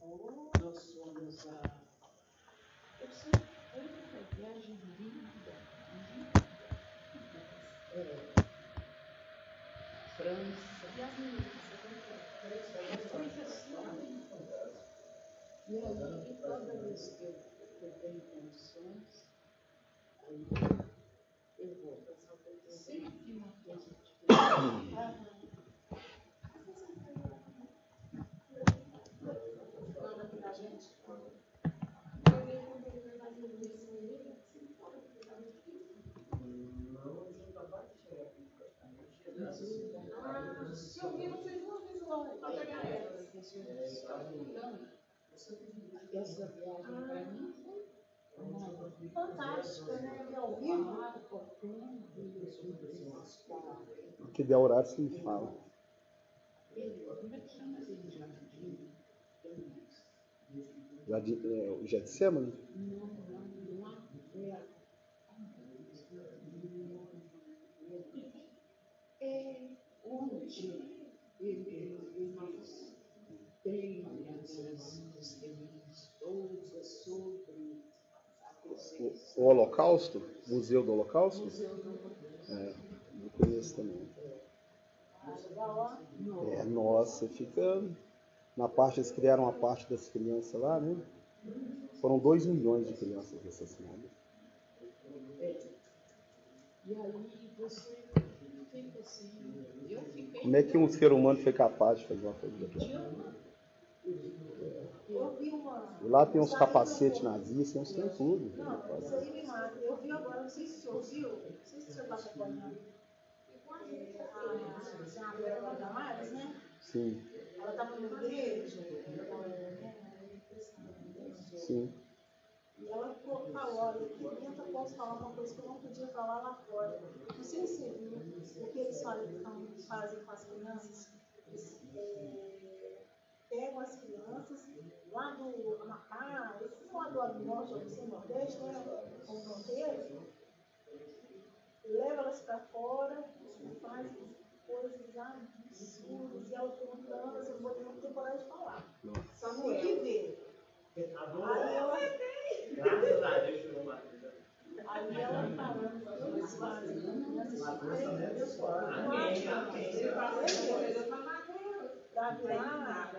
Nós fomos a. Eu sei, foi uma viagem linda. França. Coisa assim. E aí, toda vez que eu tenho condições, aí eu vou. Sempre uma coisa diferente. Se eu vi vocês duas vezes lá, então, essa viagem para mim foi fantástica, né? Ao vivo, Que der horário se me fala. como é que chama esse jardim? O Getsemane? Não é onde eles têm essas testemunhas todas sobre a perseguição. O Holocausto? Museu do Holocausto? Museu do Holocausto. Eu conheço também. Nossa, fica na parte, eles criaram a parte das crianças lá, né? Foram 2 milhões de crianças assassinadas. E aí você fica assim, eu fiquei. Como é que um ser humano foi capaz de fazer uma coisa daquela? Eu vi uma. E lá tem uns capacetes nazistas, tem tudo. Não, isso aí me mata. Eu vi agora, não sei se o senhor viu, não sei se o senhor está acompanhando. A senadora Damares, né? Sim. Ela estava numa igreja, Sim. e ela falou, olha, aqui dentro eu posso falar uma coisa que eu não podia falar lá fora. Não sei se você viu o que eles fazem com as crianças. Eles pegam as crianças lá do Amapá, esses lá do norte, ou do nordeste, né? Com fronteira, leva elas para fora e faz coisas absurdas. E ela perguntando, assim, eu vou ter temporada de falar. Só não tem que ver. Aí ela. Graças a Deus, tirou uma vida. Aí ela falando que eles fazem. Para virar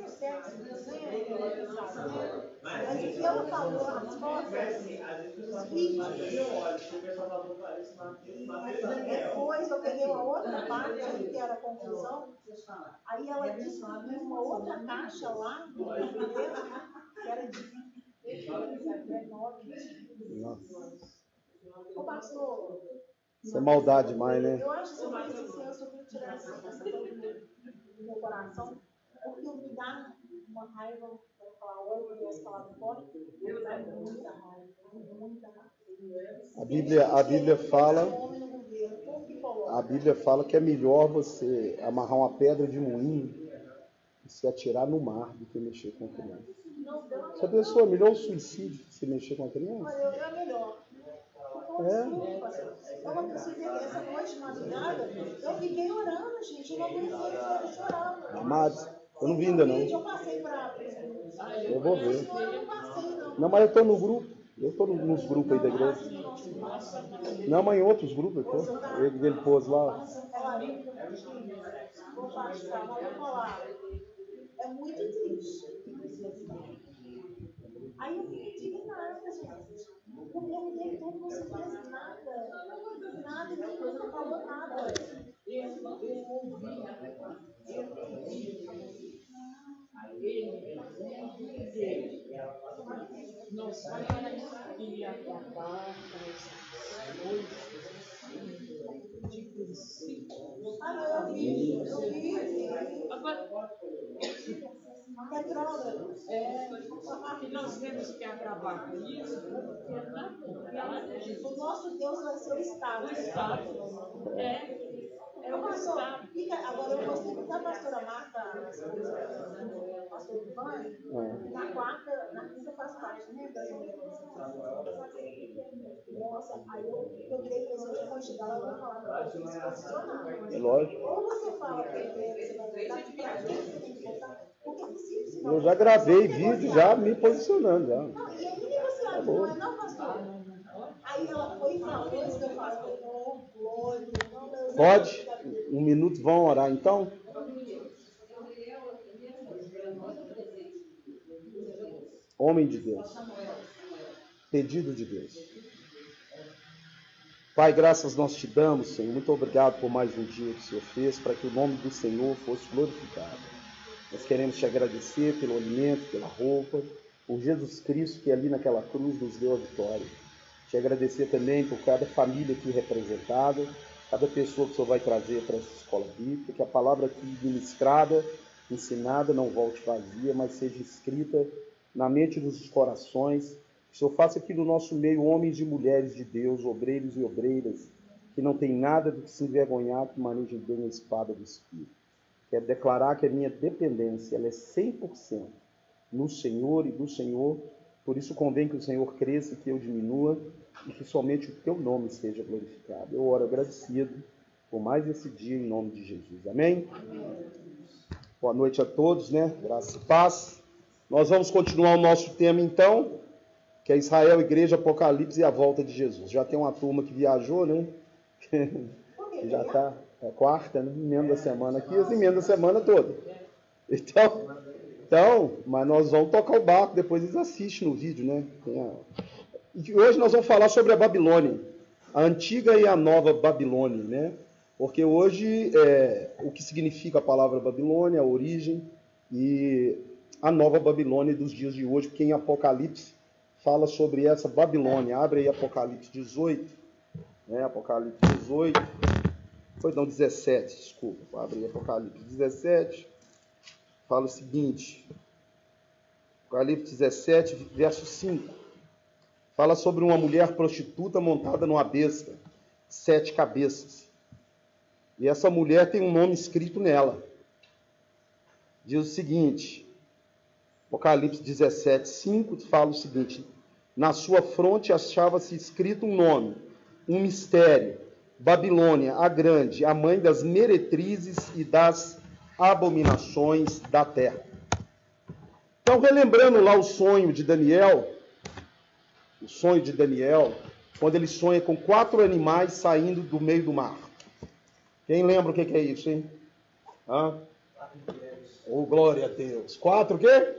sexo, mas o que ela falou nas fotos, os vídeos, depois eu peguei uma outra parte aí, que era a conclusão, aí ela disse que tinha uma outra caixa lá, que era de 19. Ô pastor, Isso é maldade demais, né? eu acho que eu só queria tirar essa coisa do meu coração, porque me dá uma raiva, vou falar oi, porque as palavras fora, eu dá muita raiva, muita raiva. A Bíblia fala que é melhor você amarrar uma pedra de moinho e se atirar no mar do que mexer com a criança. Se a pessoa é melhor o suicídio se mexer com a criança? Olha, é melhor. Eu não consegui, essa noite de madrugada, eu fiquei orando, gente, eu não aguentei chorando. Amados, eu não vi ainda não. Eu passei para. Eu vou ver. Eu não passei, não. Não, mas eu estou no grupo. Eu estou nos grupos aí da igreja. Não, mas em outros grupos eu estou. Ele pôs lá. Vou passar, vou falar. É muito triste. Aí eu fiquei indignada, gente. O governo dele todo não se fez nada. Nada, ele não falou nada. Nós ia acabar com essas coisas de princípios. Ah, eu vi. Agora, Petrólogo. E nós temos que acabar com isso, porque na verdade O nosso Deus vai ser o Estado. é o Estado. Agora eu gostei muito da pastora Marta, pastor Ivan, na quarta, na quinta faz parte, né? Nossa, aí eu virei para você, quando chegar lá, eu vou falar para você se posicionar. É lógico. Ou você fala para ele, você vai voltar, para quem você tem que voltar? Porque se para Eu já gravei vídeo, já me posicionando. Já. Não, e aí negociando, não é não, pastor? Aí ela foi e falou isso que eu falei, oh, glória, não, Deus. Pode? 1 minuto, vão orar então? Homem de Deus. Pedido de Deus. Pai, graças nós te damos, Senhor. Muito obrigado por mais um dia que o Senhor fez, para que o nome do Senhor fosse glorificado. Nós queremos te agradecer pelo alimento, pela roupa, por Jesus Cristo que ali naquela cruz nos deu a vitória. Te agradecer também por cada família aqui representada, cada pessoa que o Senhor vai trazer para essa escola bíblica, que a palavra aqui ministrada, ensinada, não volte vazia, mas seja escrita na mente dos corações. Que o Senhor faça aqui no nosso meio homens e mulheres de Deus, obreiros e obreiras, que não tem nada do que se envergonhar, que manejem bem a espada do Espírito. Quero declarar que a minha dependência ela é 100% no Senhor e do Senhor, por isso convém que o Senhor cresça e que eu diminua, e que somente o teu nome seja glorificado. Eu oro agradecido por mais esse dia em nome de Jesus. Amém? Boa noite a todos, né? Graça e paz. Nós vamos continuar o nosso tema então, que é Israel, Igreja, Apocalipse e a volta de Jesus. Já tem uma turma que viajou, né? Já está, é quarta, né? Emenda a semana aqui, as emenda a semana toda. Então, mas nós vamos tocar o barco, depois eles assistem no vídeo, né? E hoje nós vamos falar sobre a Babilônia, a antiga e a nova Babilônia, né? Porque hoje, o que significa a palavra Babilônia, a origem, e a nova Babilônia dos dias de hoje, porque em Apocalipse fala sobre essa Babilônia. Abre aí Apocalipse 18, né? Apocalipse 18, foi não, 17, desculpa. Abre aí Apocalipse 17, fala o seguinte, Apocalipse 17, verso 5, fala sobre uma mulher prostituta montada numa besta, 7 cabeças. E essa mulher tem um nome escrito nela. Diz o seguinte, Apocalipse 17, 5, fala o seguinte, na sua fronte achava-se escrito um nome, um mistério, Babilônia, a grande, a mãe das meretrizes e das abominações da terra. Então, relembrando lá o sonho de Daniel, quando ele sonha com 4 animais saindo do meio do mar. Quem lembra o que é isso, hein? Oh, glória a Deus. 4 o quê?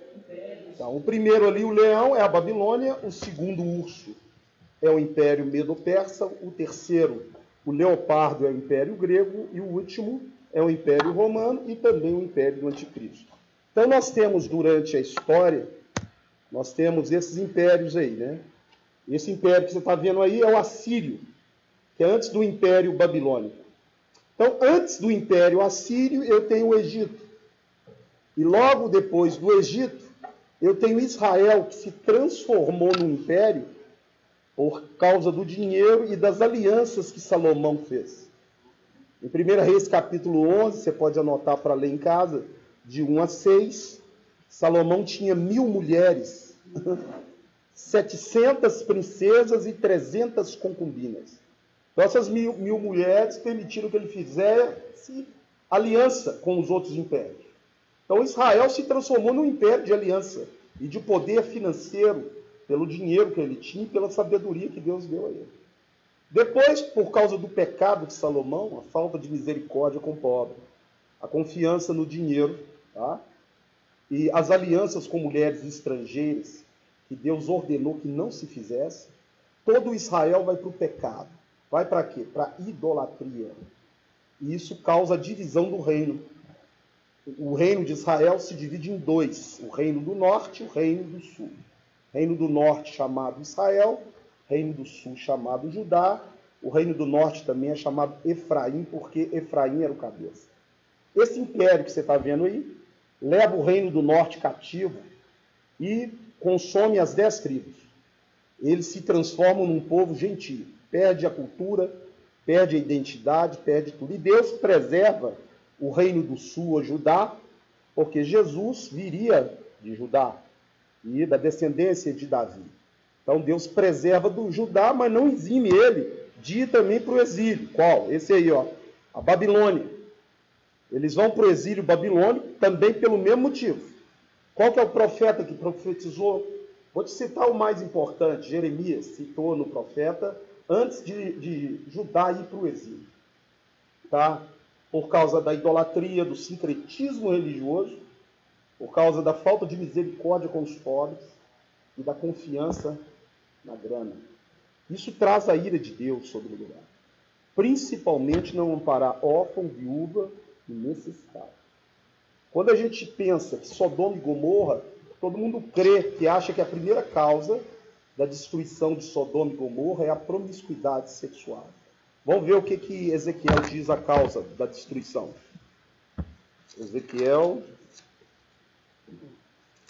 Então, o primeiro ali, o leão, é a Babilônia. O segundo, o urso, é o Império Medo-Persa. O terceiro, o leopardo, é o Império Grego. E o último é o Império Romano e também o Império do Anticristo. Então, nós temos, durante a história, nós temos esses impérios aí, né? Esse império que você está vendo aí é o Assírio, que é antes do Império Babilônico. Então, antes do Império Assírio, eu tenho o Egito. E logo depois do Egito, eu tenho Israel, que se transformou num império por causa do dinheiro e das alianças que Salomão fez. Em 1 Reis capítulo 11, você pode anotar para ler em casa, de 1 a 6, Salomão tinha 1000 mulheres, 700 princesas e 300 concubinas. Então, essas 1000 mulheres permitiram que ele fizesse aliança com os outros impérios. Então, Israel se transformou num império de aliança e de poder financeiro, pelo dinheiro que ele tinha e pela sabedoria que Deus deu a ele. Depois, por causa do pecado de Salomão, a falta de misericórdia com o pobre, a confiança no dinheiro, tá? E as alianças com mulheres estrangeiras, que Deus ordenou que não se fizesse, todo Israel vai para o pecado. Vai para quê? Para idolatria. E isso causa a divisão do reino. O reino de Israel se divide em 2, o reino do norte e o reino do sul. Reino do norte chamado Israel, reino do sul chamado Judá. O reino do norte também é chamado Efraim, porque Efraim era o cabeça. Esse império que você está vendo aí, leva o reino do norte cativo e consome as 10 tribos. Eles se transformam num povo gentio, perde a cultura, perde a identidade, perde tudo. E Deus preserva o reino do sul, a Judá, porque Jesus viria de Judá e da descendência de Davi. Então Deus preserva do Judá, mas não exime ele de ir também para o exílio. Qual? Esse aí, ó, a Babilônia. Eles vão para o exílio babilônico também pelo mesmo motivo. Qual que é o profeta que profetizou? Vou te citar o mais importante. Jeremias citou no profeta antes de Judá ir para o exílio. Tá? Por causa da idolatria, do sincretismo religioso, por causa da falta de misericórdia com os pobres e da confiança na grana. Isso traz a ira de Deus sobre o lugar. Principalmente não amparar órfão, viúva e necessitado. Quando a gente pensa que Sodoma e Gomorra, todo mundo crê, que acha que a primeira causa da destruição de Sodoma e Gomorra é a promiscuidade sexual. Vamos ver o que Ezequiel diz a causa da destruição. Ezequiel...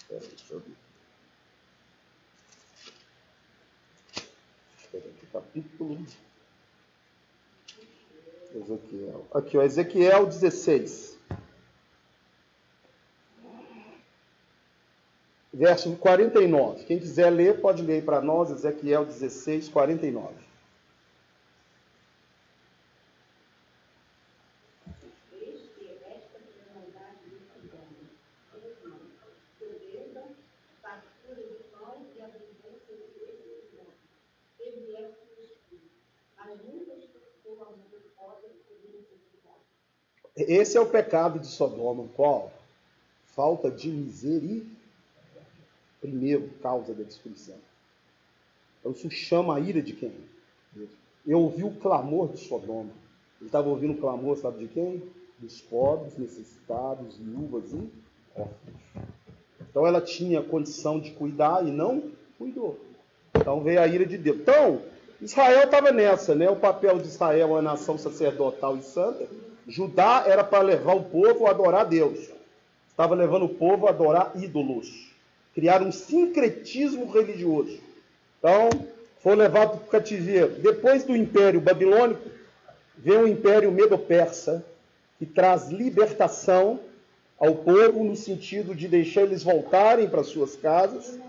Deixa eu ver. Capítulo... Ezequiel. Aqui, ó, Ezequiel 16. Verso 49. Quem quiser ler, pode ler para nós, Ezequiel 16, 49. Esse é o pecado de Sodoma. Qual? Falta de misericórdia. Primeiro, causa da destruição. Então, isso chama a ira de quem? Eu ouvi o clamor de Sodoma. Ele estava ouvindo o clamor, sabe de quem? Dos pobres, necessitados, viúvas e órfãos. Então, ela tinha condição de cuidar e não cuidou. Então, veio a ira de Deus. Então, Israel estava nessa, né? O papel de Israel é uma nação sacerdotal e santa. Judá era para levar o povo a adorar Deus. Estava levando o povo a adorar ídolos. Criaram um sincretismo religioso. Então, foi levado para o cativeiro. Depois do Império Babilônico, vem o Império Medo-Persa, que traz libertação ao povo no sentido de deixar eles voltarem para suas casas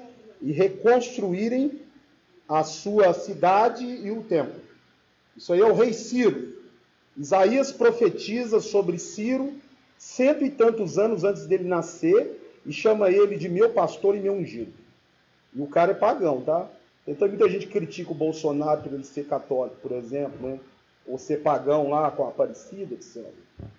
e reconstruírem a sua cidade e o templo. Isso aí é o rei Ciro. Isaías profetiza sobre Ciro 100 e tantos anos antes dele nascer e chama ele de meu pastor e meu ungido. E o cara é pagão, tá? Então muita gente critica o Bolsonaro por ele ser católico, por exemplo, né? Ou ser pagão lá com a Aparecida, etc.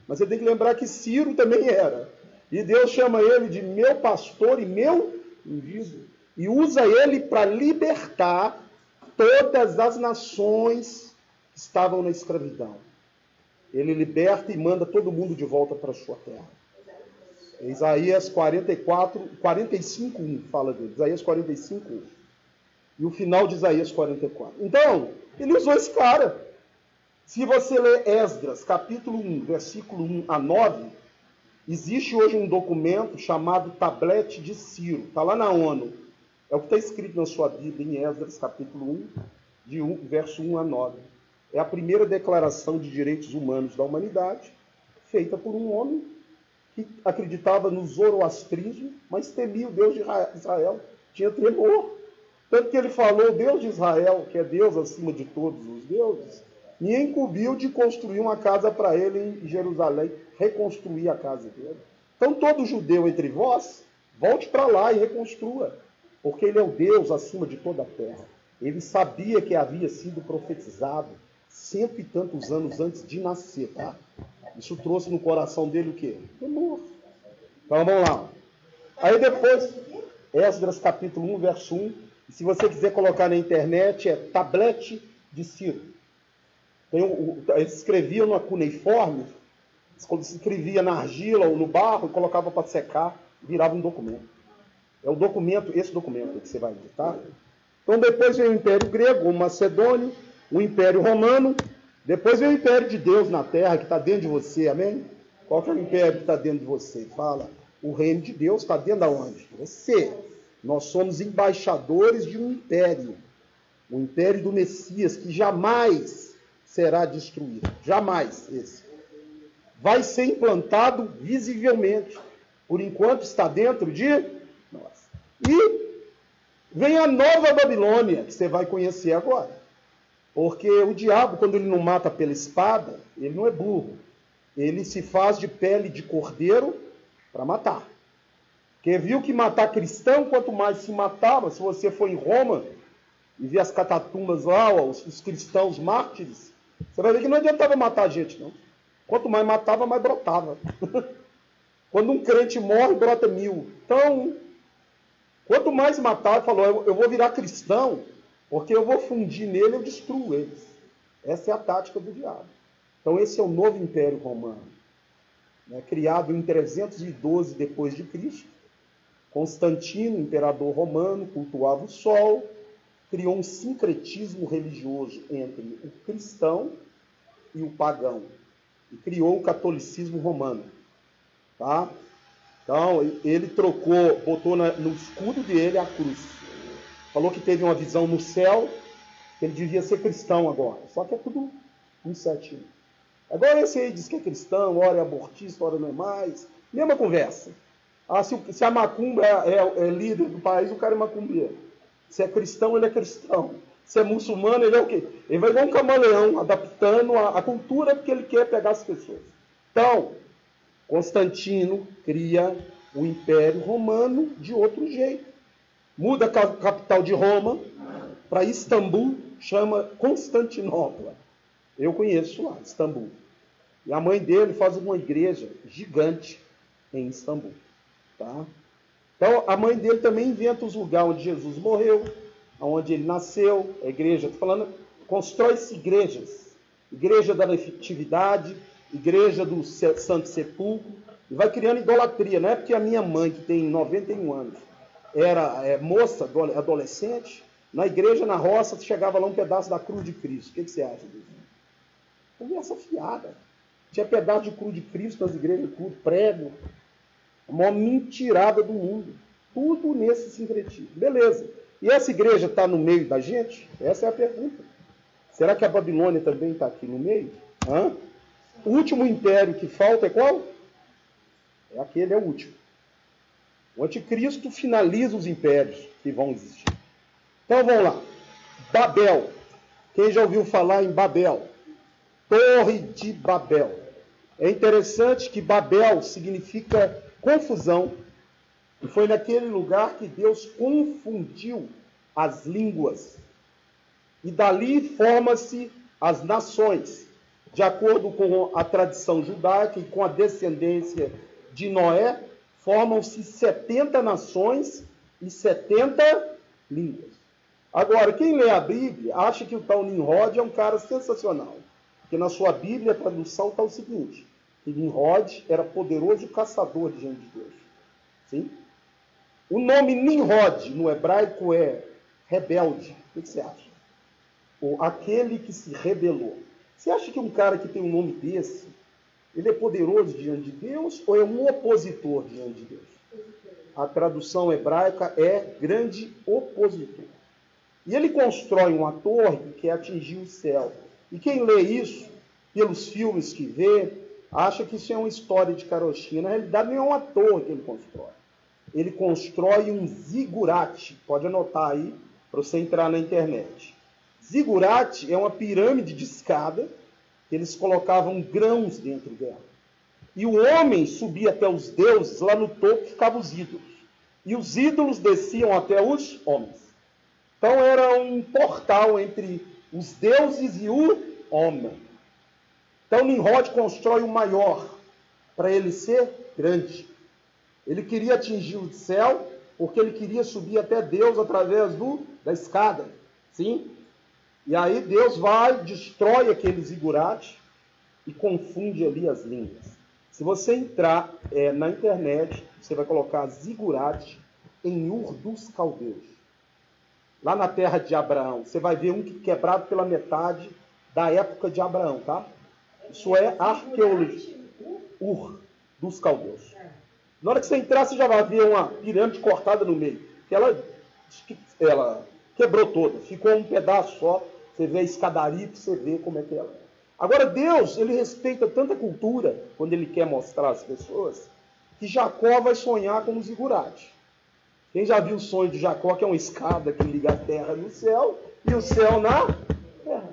Mas você tem que lembrar que Ciro também era. E Deus chama ele de meu pastor e meu ungido. E usa ele para libertar todas as nações que estavam na escravidão. Ele liberta e manda todo mundo de volta para a sua terra. Isaías 45:1 fala dele. Isaías 45:1. E o final de Isaías 44. Então, ele usou esse cara. Se você ler Esdras, capítulo 1, versículo 1 a 9, existe hoje um documento chamado Tablete de Ciro. Está lá na ONU. É o que está escrito na sua Bíblia, em Esdras, capítulo 1, verso 1 a 9. É a primeira declaração de direitos humanos da humanidade, feita por um homem que acreditava no zoroastrismo, mas temia o Deus de Israel, tinha temor. Tanto que ele falou, Deus de Israel, que é Deus acima de todos os deuses, me incumbiu de construir uma casa para ele em Jerusalém, reconstruir a casa dele. Então todo judeu entre vós, volte para lá e reconstrua, porque ele é o Deus acima de toda a terra. Ele sabia que havia sido profetizado 100 e tantos anos antes de nascer, tá? Isso trouxe no coração dele o quê? Temor. Então vamos lá. Aí depois, Esdras capítulo 1, verso 1. E se você quiser colocar na internet, é Tablete de Ciro. Eles escreviam numa cuneiforme, escrevia na argila ou no barro e colocava para secar, virava um documento. É o documento, esse documento que você vai ver, tá? Então depois vem o Império Grego, o Macedônio, o Império Romano, depois vem o Império de Deus na Terra, que está dentro de você, amém? Qual que é o império que está dentro de você? Fala, o reino de Deus está dentro de onde? Você. Nós somos embaixadores de um império, o império do Messias, que jamais será destruído, jamais esse. Vai ser implantado visivelmente, por enquanto está dentro de nós. E vem a nova Babilônia, que você vai conhecer agora. Porque o diabo, quando ele não mata pela espada, ele não é burro. Ele se faz de pele de cordeiro para matar. Porque viu que matar cristão, quanto mais se matava, se você for em Roma e ver as catatumbas lá, os cristãos mártires, você vai ver que não adiantava matar a gente, não. Quanto mais matava, mais brotava. Quando um crente morre, brota 1000. Então, quanto mais matar, ele falou, eu vou virar cristão, porque eu vou fundir nele, eu destruo eles. Essa é a tática do diabo. Então, esse é o novo Império Romano, né, criado em 312 depois de Cristo. Constantino, imperador romano, cultuava o sol, criou um sincretismo religioso entre o cristão e o pagão, e criou o catolicismo romano. Tá? Então, ele trocou, botou no escudo dele a cruz. Falou que teve uma visão no céu, que ele devia ser cristão agora. Só que é tudo incertinho. Agora esse aí diz que é cristão, ora é abortista, ora não é mais. Mesma conversa. Ah, se a macumba é líder do país, o cara é macumbeiro. Se é cristão, ele é cristão. Se é muçulmano, ele é o quê? Ele vai igual um camaleão, adaptando a cultura porque ele quer pegar as pessoas. Então, Constantino cria o Império Romano de outro jeito. Muda a capital de Roma para Istambul, chama Constantinopla. Eu conheço lá, Istambul. E a mãe dele faz uma igreja gigante em Istambul. Tá? Então, a mãe dele também inventa os lugares onde Jesus morreu, onde ele nasceu, a igreja, estou falando, constrói-se igrejas. Igreja da Natividade, igreja do Santo Sepulcro, e vai criando idolatria. Não é porque a minha mãe, que tem 91 anos, era moça, adolescente, na igreja, na roça, chegava lá um pedaço da cruz de Cristo. O que você acha disso? Conversa fiada. Tinha pedaço de cruz de Cristo nas igrejas, tudo, prego. A maior mentirada do mundo. Tudo nesse sincretismo. Beleza. E essa igreja está no meio da gente? Essa é a pergunta. Será que a Babilônia também está aqui no meio? Hã? O último império que falta é qual? É aquele, é o último. O anticristo finaliza os impérios que vão existir. Então vamos lá. Babel. Quem já ouviu falar em Babel? Torre de Babel. É interessante que Babel significa confusão. E foi naquele lugar que Deus confundiu as línguas. E dali forma-se as nações. De acordo com a tradição judaica e com a descendência de Noé, formam-se 70 nações e 70 línguas. Agora, quem lê a Bíblia acha que o tal Nimrod é um cara sensacional. Porque na sua Bíblia a tradução está o seguinte, que Nimrod era poderoso caçador diante de Deus. Sim? O nome Nimrod no hebraico é rebelde. O que você acha? Ou aquele que se rebelou. Você acha que um cara que tem um nome desse, ele é poderoso diante de Deus ou é um opositor diante de Deus? A tradução hebraica é grande opositor. E ele constrói uma torre que quer atingir o céu. E quem lê isso, pelos filmes que vê, acha que isso é uma história de carochinha. Na realidade, não é uma torre que ele constrói. Ele constrói um zigurate. Pode anotar aí, para você entrar na internet. Zigurate é uma pirâmide de escada, que eles colocavam grãos dentro dela. E o homem subia até os deuses, lá no topo ficavam os ídolos. E os ídolos desciam até os homens. Então era um portal entre os deuses e o homem. Então Nimrod constrói o maior, para ele ser grande. Ele queria atingir o céu, porque ele queria subir até Deus através da escada. Sim? E aí Deus vai, destrói aquele zigurate e confunde ali as línguas. Se você entrar na internet, você vai colocar zigurate em Ur dos Caldeus. Lá na terra de Abraão, você vai ver um que quebrado pela metade da época de Abraão, tá? Isso é arqueologia. Ur dos Caldeus. Na hora que você entrar, você já vai ver uma pirâmide cortada no meio. Que ela quebrou toda, ficou um pedaço só. Você vê a escadaria, você vê como é que ela é. Agora, Deus, ele respeita tanta cultura, quando ele quer mostrar às pessoas, que Jacó vai sonhar com um zigurate. Quem já viu o sonho de Jacó, que é uma escada que liga a terra no céu, e o céu na terra.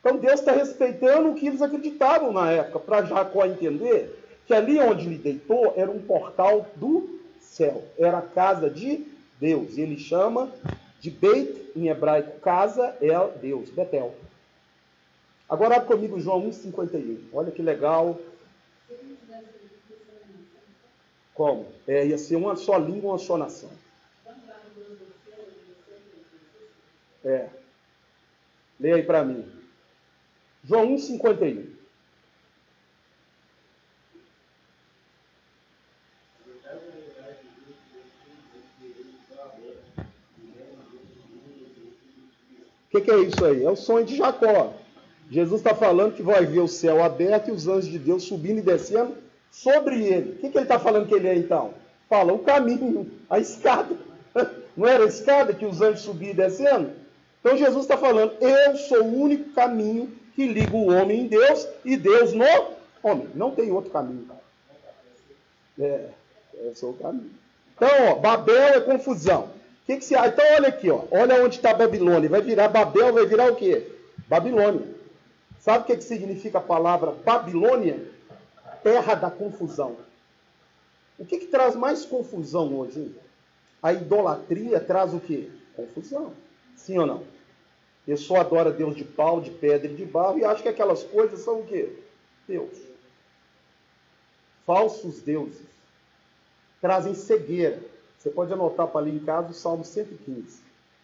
Então, Deus está respeitando o que eles acreditavam na época, para Jacó entender que ali onde ele deitou era um portal do céu, era a casa de Deus. E ele chama de Beit, em hebraico, casa, El, Deus, Betel. Agora abre comigo João 1,51. Olha que legal. Como? Ia ser uma só língua, uma só nação. Leia aí para mim. João 1,51. O que é isso aí? É o sonho de Jacó. Jesus está falando que vai ver o céu aberto e os anjos de Deus subindo e descendo sobre ele. O que ele está falando que ele é então? Fala o caminho, a escada. Não era a escada que os anjos subiam e descendo? Então Jesus está falando, eu sou o único caminho que liga o homem em Deus e Deus no homem. Não tem outro caminho, cara. Eu sou o caminho. Então, Babel é confusão. Que se Então, olha aqui, olha onde está Babilônia. Vai virar Babel, vai virar o quê? Babilônia. Sabe o que significa a palavra Babilônia? Terra da confusão. O que traz mais confusão hoje? Hein? A idolatria traz o quê? Confusão. Sim ou não? A pessoa adora Deus de pau, de pedra e de barro e acha que aquelas coisas são o quê? Deus. Falsos deuses. Trazem cegueira. Você pode anotar para ler em casa o Salmo 115.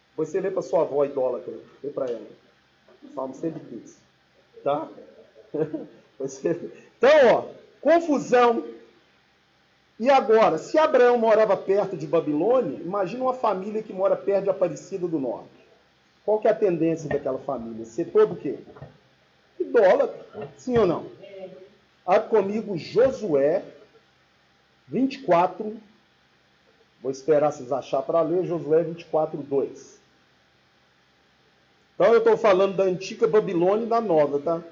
Depois você lê para sua avó idólatra. Lê para ela. Salmo 115. Tá? Então, confusão. E agora, se Abraão morava perto de Babilônia, imagina uma família que mora perto de Aparecida do Norte. Qual que é a tendência daquela família? Ser todo o quê? Idólatra. Sim ou não? Abre comigo Josué 24. Vou esperar vocês acharem para ler Josué 24, 2. Então eu estou falando da antiga Babilônia e da nova, tá?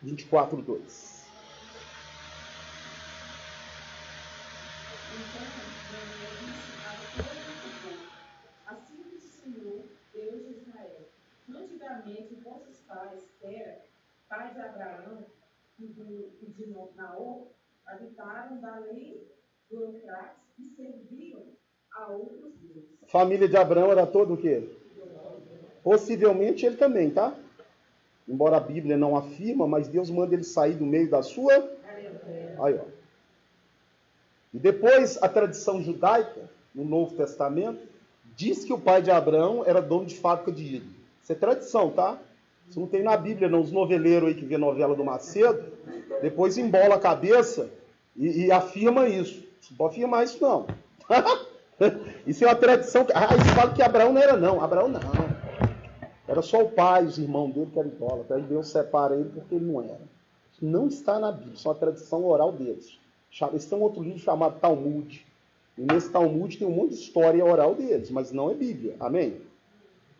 24, 2. Assim diz o Senhor, Deus de Israel. Antigamente, vossos pais, Tera, pai de Abraão e de Naor, habitaram da lei do Eufrates e serviam a outros deuses. A família de Abraão era todo o quê? Possivelmente ele também, tá? Embora a Bíblia não afirma, mas Deus manda ele sair do meio da sua... Aí, ó. E depois a tradição judaica, no Novo Testamento, diz que o pai de Abraão era dono de fábrica de ídolo. Isso é tradição, tá? Isso não tem na Bíblia, não. Os noveleiros aí que vê novela do Macedo, depois embola a cabeça e afirma isso. Não pode afirmar isso, não. Isso é uma tradição. Eles falam que Abraão não era, não. Abraão não. Era só o pai, os irmãos dele que eram idólatras. Aí Deus separa ele porque ele não era. Isso não está na Bíblia, isso é uma tradição oral deles. Eles têm um outro livro chamado Talmud. E nesse Talmud tem um monte de história oral deles, mas não é Bíblia. Amém?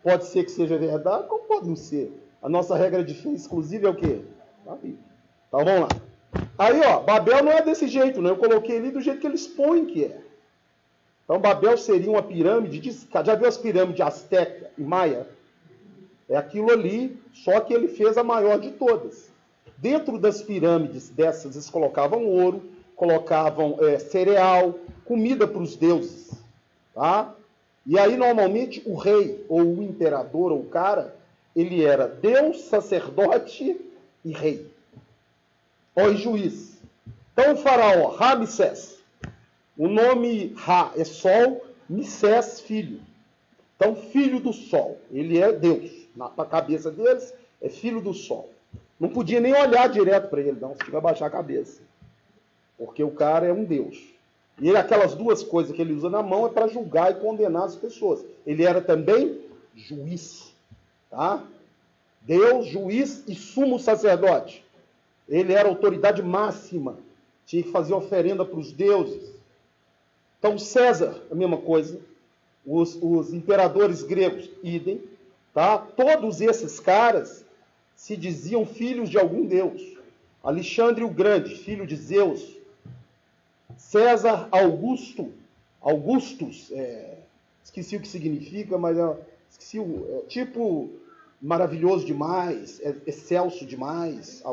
Pode ser que seja verdade, como pode não ser? A nossa regra de fé exclusiva é o quê? A Bíblia. Então vamos lá. Aí, Babel não é desse jeito, né? Eu coloquei ali do jeito que eles põem que é. Então Babel seria uma pirâmide, já viu as pirâmides Azteca e Maia? É aquilo ali, só que ele fez a maior de todas. Dentro das pirâmides dessas, eles colocavam ouro, colocavam cereal, comida para os deuses. Tá? E aí, normalmente, o rei, ou o imperador, ou o cara, ele era Deus, sacerdote e rei. E juiz. Então, o faraó, Ramsés, o nome Ra é sol, Missés, filho. Então, filho do sol, ele é Deus. Na cabeça deles, é filho do sol. Não podia nem olhar direto para ele, não, você tinha que abaixar a cabeça. Porque o cara é um Deus. E ele, aquelas duas coisas que ele usa na mão é para julgar e condenar as pessoas. Ele era também juiz. Tá? Deus, juiz e sumo sacerdote. Ele era a autoridade máxima. Tinha que fazer oferenda para os deuses. Então, César, a mesma coisa. Os imperadores gregos, idem. Tá? Todos esses caras se diziam filhos de algum deus. Alexandre o Grande, filho de Zeus. César Augustus, esqueci o que significa, mas esqueci tipo maravilhoso demais, excelso demais.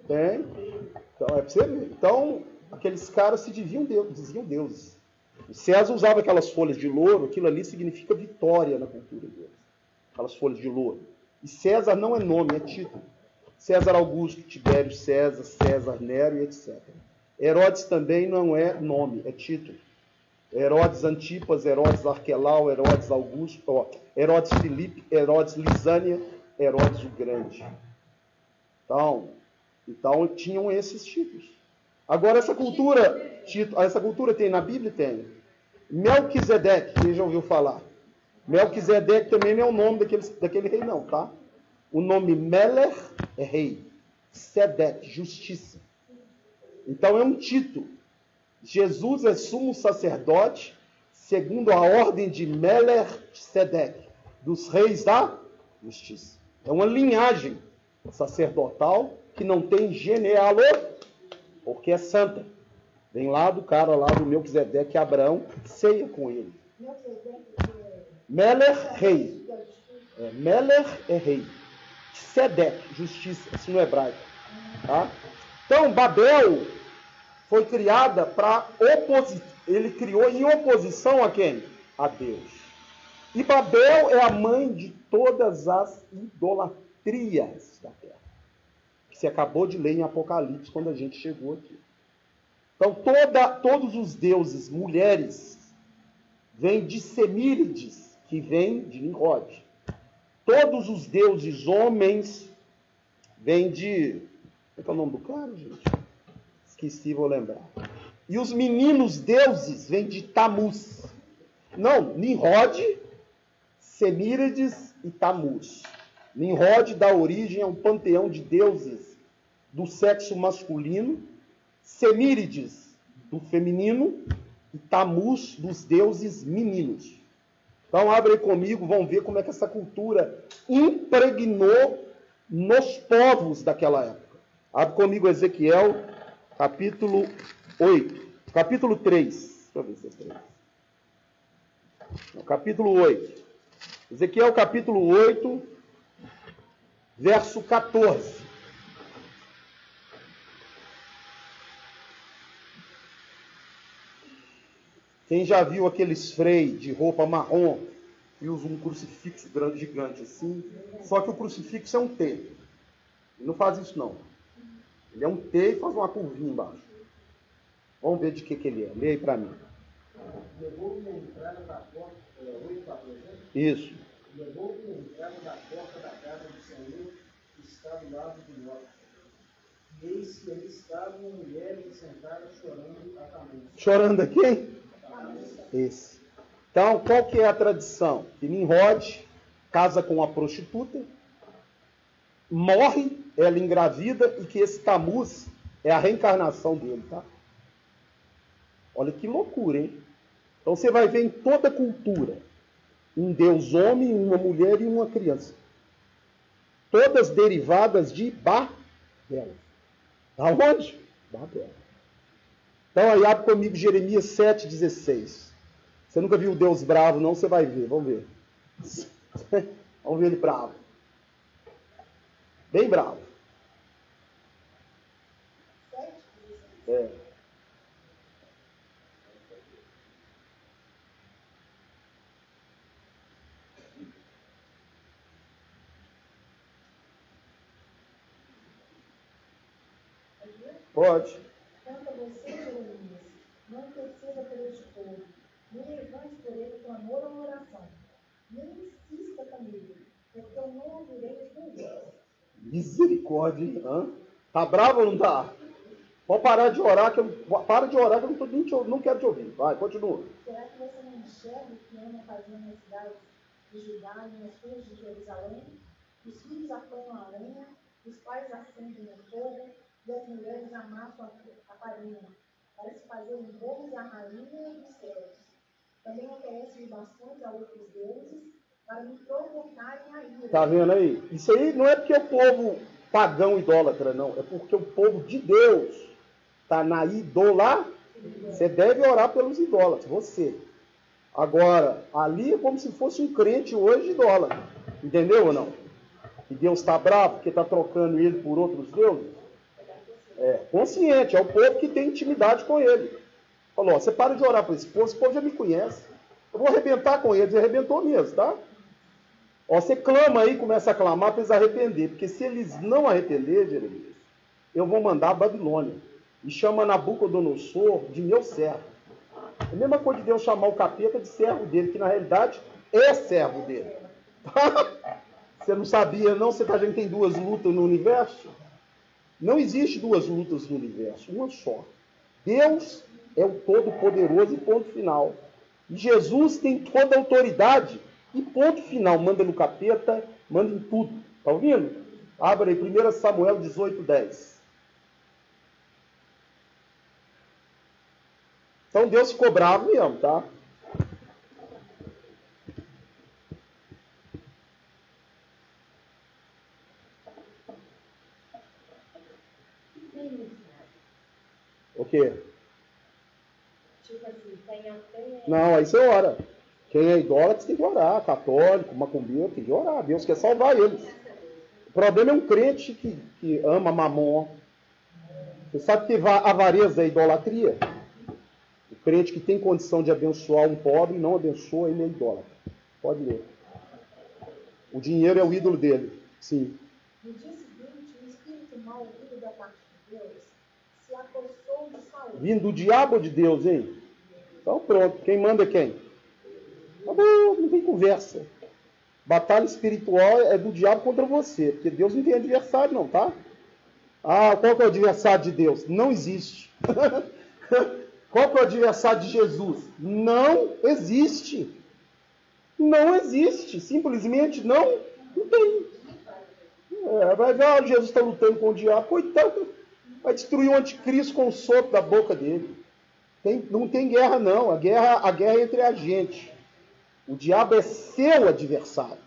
Tem. Então, é pra você ver. Então, aqueles caras se diziam deuses. O César usava aquelas folhas de louro, aquilo ali significa vitória na cultura deles. Aquelas folhas de louro. E César não é nome, é título. César Augusto, Tibério César, César Nero e etc. Herodes também não é nome, é título. Herodes Antipas, Herodes Arquelau, Herodes Augusto, Herodes Filipe, Herodes Lisânia, Herodes o Grande. Então tinham esses títulos. Agora essa cultura tem na Bíblia? Tem. Melquisedeque, quem já ouviu falar? Melquisedeque também não é o nome daquele rei não, tá? O nome Meler é rei. Sedeque, justiça. Então é um título. Jesus é sumo sacerdote, segundo a ordem de Melquisedeque, dos reis da justiça. É uma linhagem sacerdotal que não tem genealogia, porque é santa. Vem lá do cara lá do Melquisedeque, Abraão, ceia com ele. Meler, rei. Meler é rei. Sedeque, justiça, isso no hebraico. Tá? Então, Babel foi criada para ele criou em oposição a quem? A Deus. E Babel é a mãe de todas as idolatrias da terra. Que você acabou de ler em Apocalipse quando a gente chegou aqui. Então, todos os deuses mulheres vêm de Semírides, que vem de Nimrod. Todos os deuses homens vêm de... Qual é o nome do cara, gente? Esqueci, vou lembrar. E os meninos deuses vêm de Tamuz. Não, Nimrod, Semírides e Tamuz. Nimrod dá origem a um panteão de deuses do sexo masculino, Semírides do feminino e Tamuz dos deuses meninos. Então abre aí comigo, vão ver como é que essa cultura impregnou nos povos daquela época. Abre comigo Ezequiel, capítulo 8. Capítulo 3. Deixa eu ver se é 3. Não, capítulo 8. Ezequiel, capítulo 8, verso 14. Quem já viu aqueles freios de roupa marrom e usa um crucifixo grande, gigante assim? Só que o crucifixo é um T. Ele não faz isso não. Ele é um T e faz uma curvinha embaixo. Vamos ver de que ele é. Lê aí para mim. Levou-me a entrada da porta, 8:14, né? Isso. Levou-me a entrada da porta da casa do Senhor, que está do lado do norte. E eis que ali estavam mulheres sentadas chorando atamente. Chorando aqui? Esse. Então, qual que é a tradição? Que Nimrod casa com uma prostituta, morre, ela engravida, e que esse Tamuz é a reencarnação dele, tá? Olha que loucura, hein? Então você vai ver em toda a cultura um deus homem, uma mulher e uma criança. Todas derivadas de Babel. Aonde? Babel. Então aí abre comigo Jeremias 7,16. Você nunca viu o Deus bravo, não? Você vai ver, vamos ver. Vamos ver ele bravo. Bem bravo. É. Pode. Quanto a você, Jeremias, não interceda por este povo, nem levante por ele clamor ou oração, nem insista comigo, porque eu não ouvirei os meus. Misericórdia, hein? Hã? Tá bravo ou não tá? Pode parar de orar, para de orar que eu não quero te ouvir. Vai, continua. Será que você não enxerga o que anda fazendo nas cidades de Judá e nas ruas de Jerusalém? Os filhos apanham a lenha, os pais acendem o fogo, e as mulheres amassam a farinha, para se fazerem bolos à rainha dos céus. Também oferecem libações a outros deuses, para me provocarem a ira. Tá vendo aí? Isso aí não é porque o povo pagão idólatra, não. É porque o povo de Deus está na idolatria. Você deve orar pelos idólatras, você. Agora, ali é como se fosse um crente hoje idólatra. Entendeu ou não? Que Deus está bravo porque está trocando ele por outros deuses? É, consciente, é o povo que tem intimidade com ele. Falou, ó, você para de orar para esse povo já me conhece. Eu vou arrebentar com eles, e arrebentou mesmo, tá? Ó, você clama aí, começa a clamar para eles arrepender, porque se eles não arrepender, Jeremias, eu vou mandar a Babilônia. E chama Nabucodonosor de meu servo. É a mesma coisa de Deus chamar o capeta de servo dele, que na realidade é servo dele. Você não sabia não? Você está dizendo que tem duas lutas no universo? Não existe duas lutas no universo, uma só. Deus é o Todo-Poderoso e ponto final. E Jesus tem toda a autoridade e ponto final. Manda no capeta, manda em tudo. Está ouvindo? Abra aí, 1 Samuel 18:10. Então Deus ficou bravo mesmo, tá? O quê? Tipo assim, tem até... Não, aí você ora. Quem é idólatra tem que orar. Católico, macumbeiro, tem que orar. Deus quer salvar eles. O problema é um crente que ama mamon. Você sabe que avareza é idolatria? O crente que tem condição de abençoar um pobre não abençoa, ele é idólatra. Pode ler. O dinheiro é o ídolo dele. Sim. No dia seguinte, o espírito mau vindo da parte de Deus se apossou de Saul. Vindo do diabo ou de Deus, hein? Então pronto. Quem manda é quem? Acabou, não tem conversa. Batalha espiritual é do diabo contra você, porque Deus não tem adversário não, tá? Ah, qual que é o adversário de Deus? Não existe. Qual que é o adversário de Jesus? Não existe. Não existe. Simplesmente não tem. Vai ver, Jesus está lutando com o diabo. Coitado, vai destruir o anticristo com o sopro da boca dele. Não tem guerra, não. A guerra é entre a gente. O diabo é seu adversário.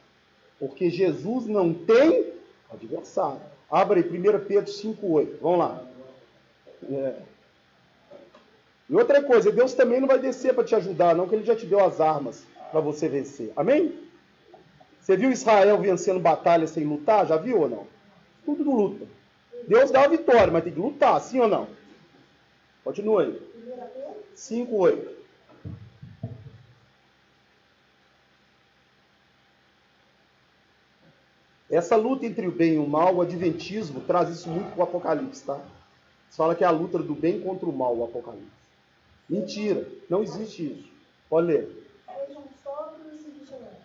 Porque Jesus não tem adversário. Abra aí, 1 Pedro 5,8. Vamos lá. E outra coisa, Deus também não vai descer para te ajudar, não, que Ele já te deu as armas para você vencer. Amém? Você viu Israel vencendo batalha sem lutar? Já viu ou não? Tudo não luta. Deus dá a vitória, mas tem que lutar, sim ou não? Continua aí. 5,8. Essa luta entre o bem e o mal, o Adventismo traz isso muito para o Apocalipse, tá? Você fala que é a luta do bem contra o mal, o Apocalipse. Mentira, não existe isso. Pode ler. Sejam sóbrios e vigilantes.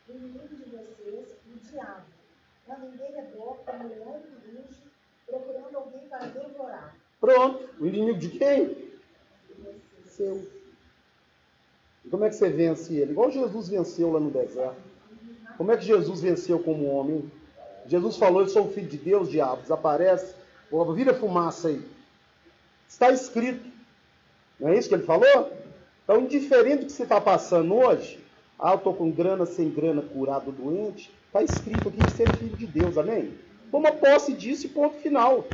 O inimigo de vocês, o diabo, anda em derredor como leão que ruge, procurando alguém para devorar. Pronto. O inimigo de quem? Seu. E como é que você vence ele? Igual Jesus venceu lá no deserto. Como é que Jesus venceu como homem? Jesus falou, eu sou o filho de Deus, diabo. Desaparece. Vira fumaça aí. Está escrito. Não é isso que ele falou? Então, indiferente do que você está passando hoje, eu estou com grana, sem grana, curado, doente, está escrito aqui que você é filho de Deus, amém? Toma posse disso e ponto final.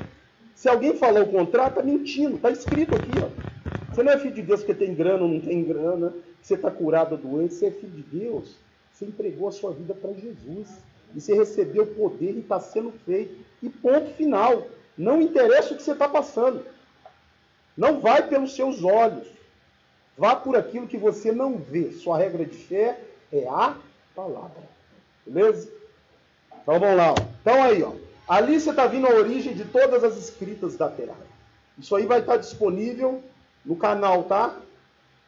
Se alguém falar o contrário, está mentindo. Está escrito aqui, ó. Você não é filho de Deus porque tem grana ou não tem grana, que você está curado ou doente, você é filho de Deus. Você entregou a sua vida para Jesus. E você recebeu o poder e está sendo feito. E ponto final. Não interessa o que você está passando. Não vai pelos seus olhos. Vá por aquilo que você não vê. Sua regra de fé é a palavra. Beleza? Então vamos lá. Ó. Então aí, ó. Ali você está vendo a origem de todas as escritas da terra. Isso aí vai estar disponível no canal, tá?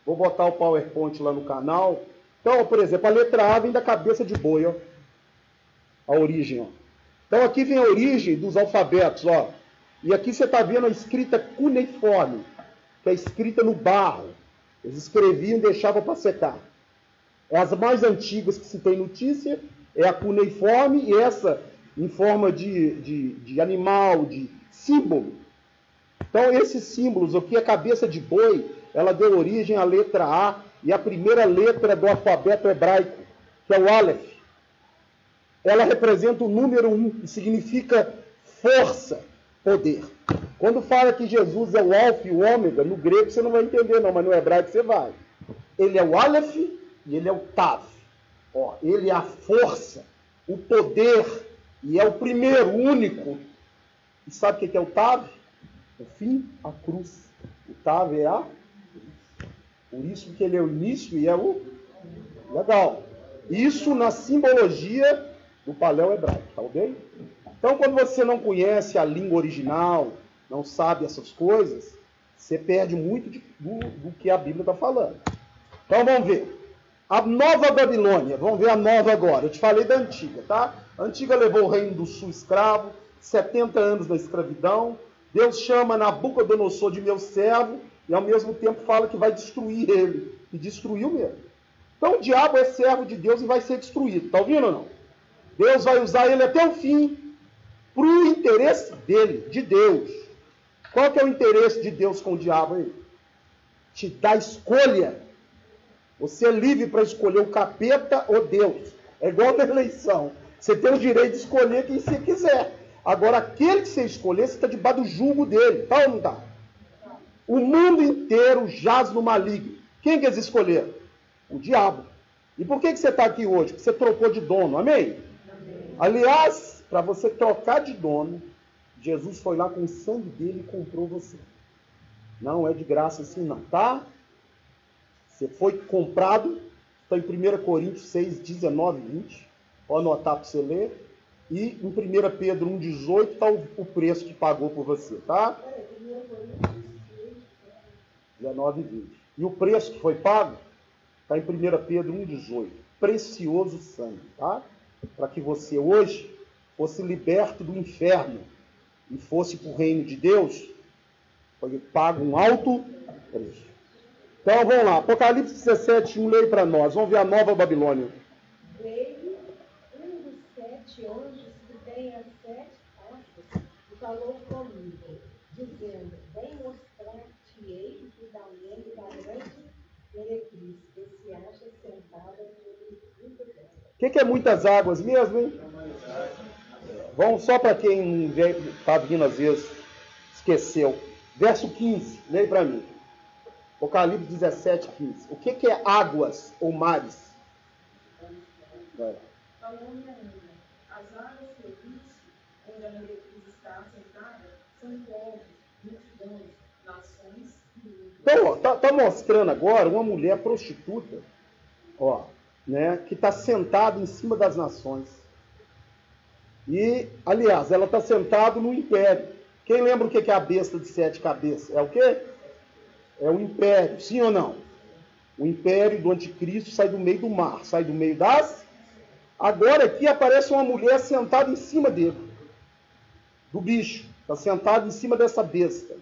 Vou botar o PowerPoint lá no canal. Então, por exemplo, a letra A vem da cabeça de boi, ó. A origem, ó. Então aqui vem a origem dos alfabetos, ó. E aqui você está vendo a escrita cuneiforme, que é escrita no barro. Eles escreviam e deixavam para secar. É as mais antigas que se tem notícia, é a cuneiforme e essa em forma de animal, de símbolo. Então esses símbolos aqui, a cabeça de boi, ela deu origem à letra A e a primeira letra do alfabeto hebraico, que é o Aleph. Ela representa o número 1 e significa força, poder. Quando fala que Jesus é o alfa e o ômega, no grego você não vai entender não, mas no hebraico você vai. Ele é o Aleph e ele é o Tav. Ó, ele é a força, o poder, E é o primeiro, único. E sabe o que é o Tav? O fim, a cruz. O Tav é a cruz. Por isso que ele é o início e é o... Legal. Isso na simbologia do paléu hebraico, tá ok? Então, quando você não conhece a língua original, não sabe essas coisas, você perde muito do que a Bíblia está falando. Então, vamos ver. A Nova Babilônia, vamos ver a nova agora. Eu te falei da antiga, tá? A antiga levou o reino do sul escravo, 70 anos da escravidão. Deus chama Nabucodonosor de meu servo e ao mesmo tempo fala que vai destruir ele. E destruiu mesmo. Então o diabo é servo de Deus e vai ser destruído. Está ouvindo ou não? Deus vai usar ele até o fim para o interesse dele, de Deus. Qual que é o interesse de Deus com o diabo aí? Te dá escolha. Você é livre para escolher o capeta ou Deus. É igual na eleição. Você tem o direito de escolher quem você quiser. Agora, aquele que você escolher, você está debaixo do jugo dele. Tá ou não tá? O mundo inteiro jaz no maligno. Quem que eles escolheram? O diabo. E por que você está aqui hoje? Porque você trocou de dono. Amém? Aliás, para você trocar de dono, Jesus foi lá com o sangue dele e comprou você. Não é de graça assim não, tá? Você foi comprado, está em 1 Coríntios 6, 19 e 20. Pode anotar para você ler. E em 1 Pedro 1, 18 está o preço que pagou por você, tá? 19 e 20. E o preço que foi pago está em 1 Pedro 1, 18. Precioso sangue, tá? Para que você hoje fosse liberto do inferno e fosse para o reino de Deus, foi pago um alto preço. Então vamos lá, Apocalipse 17, 1, leia para nós. Vamos ver a Nova Babilônia. Veio um dos 7 anjos que tem as 7 taças e falou comigo, dizendo, vem mostrar-te-ei finalmente da grande meretriz que se acha sentada sobre o dela. O que é muitas águas mesmo, hein? Vamos só para quem está vindo às vezes, esqueceu. Verso 15, leia para mim. Apocalipse 17, 15. O que é águas ou mares? Falou-me ainda, as águas que eu disse, onde a meretriz está assentada, são povos, multidões, nações e línguas. Então, está mostrando agora uma mulher prostituta, ó, né, que está sentada em cima das nações. E, aliás, ela está sentada no império. Quem lembra o que é a besta de 7 cabeças? É o quê? É o império, sim ou não? O império do anticristo sai do meio do mar, sai do meio das... Agora aqui aparece uma mulher sentada em cima dele, do bicho, está sentada em cima dessa besta.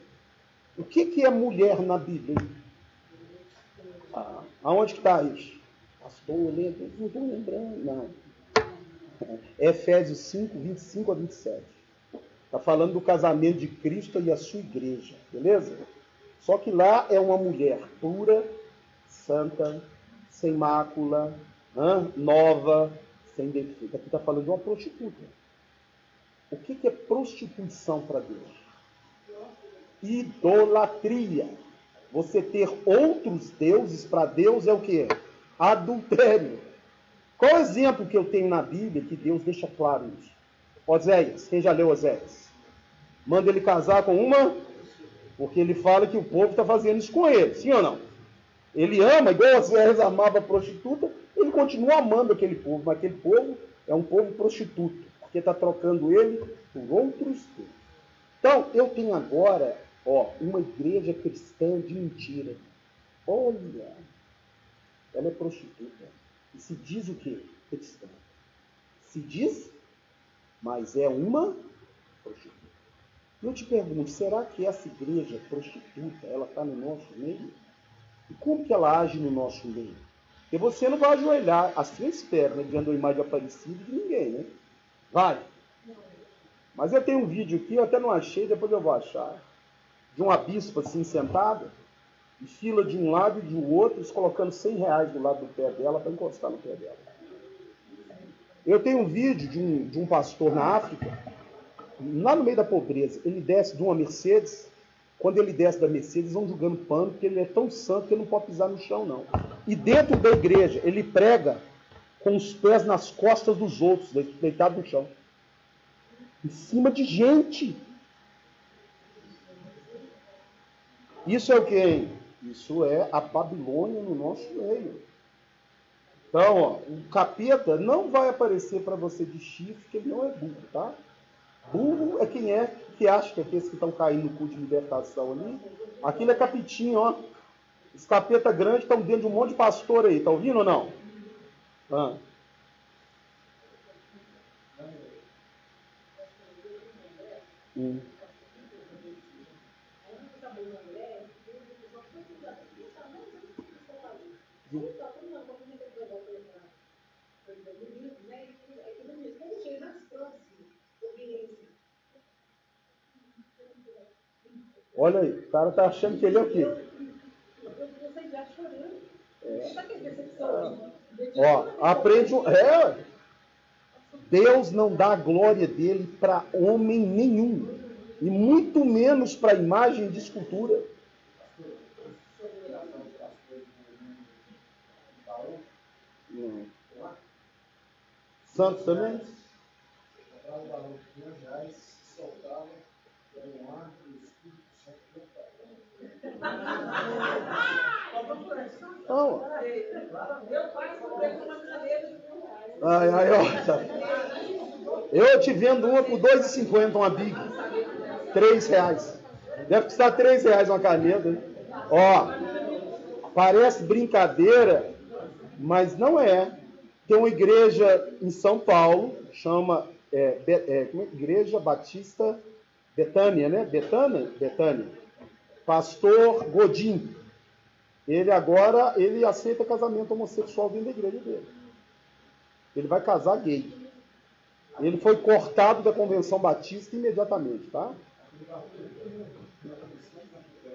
O que é mulher na Bíblia? Aonde que está isso? Pastor, não estou lembrando, não. É Efésios 5, 25 a 27. Está falando do casamento de Cristo e a sua igreja, beleza? Só que lá é uma mulher pura, santa, sem mácula, nova, sem defeito. Aqui está falando de uma prostituta. O que é prostituição para Deus? Idolatria. Você ter outros deuses para Deus é o que? Adultério. Qual o exemplo que eu tenho na Bíblia que Deus deixa claro isso? Oséias, quem já leu Oséias? Manda ele casar com uma, porque ele fala que o povo está fazendo isso com ele, sim ou não? Ele ama, igual Oséias amava a prostituta, ele continua amando aquele povo, mas aquele povo é um povo prostituto, porque está trocando ele por outros deuses. Então, eu tenho agora, uma igreja cristã de mentira. Olha, ela é prostituta. E se diz o quê? Cristã. Se diz, mas é uma prostituta. Eu te pergunto, será que essa igreja prostituta, ela está no nosso meio? E como que ela age no nosso meio? Porque você não vai ajoelhar, assim eu espero, né, diante da imagem aparecida de ninguém, né? Vai. Mas eu tenho um vídeo aqui, eu até não achei, depois eu vou achar, de uma bispa assim sentada, e fila de um lado e do outro, eles colocando R$100 do lado do pé dela para encostar no pé dela. Eu tenho um vídeo de um pastor na África, lá no meio da pobreza, ele desce de uma Mercedes, quando ele desce da Mercedes, eles vão jogando pano, porque ele é tão santo que ele não pode pisar no chão, não. E dentro da igreja, ele prega com os pés nas costas dos outros, deitado no chão. Em cima de gente. Isso é o quê? Isso é a Babilônia no nosso meio. Então, ó, o capeta não vai aparecer para você de chifre, que ele não é burro, tá? Burro é quem que acha que aqueles que estão caindo no culto de libertação ali, aquilo é capitinho, ó. Os capeta grandes estão dentro de um monte de pastor aí, tá ouvindo ou não? Ah. Olha aí, o cara tá achando que ele é o quê? Ó, aprende. Deus não dá a glória dele para homem nenhum. E muito menos para imagem de escultura. Santos também? Não. Ai, ó. Eu te vendo uma por R$2,50, uma Big. R$3. Deve custar R$3 uma caneta. Hein? Ó, parece brincadeira, mas não é. Tem uma igreja em São Paulo, chama Igreja Batista Betânia, né? Betânia. Pastor Godin. Ele agora, ele aceita casamento homossexual dentro da igreja dele. Ele vai casar gay. Ele foi cortado da Convenção Batista imediatamente, tá?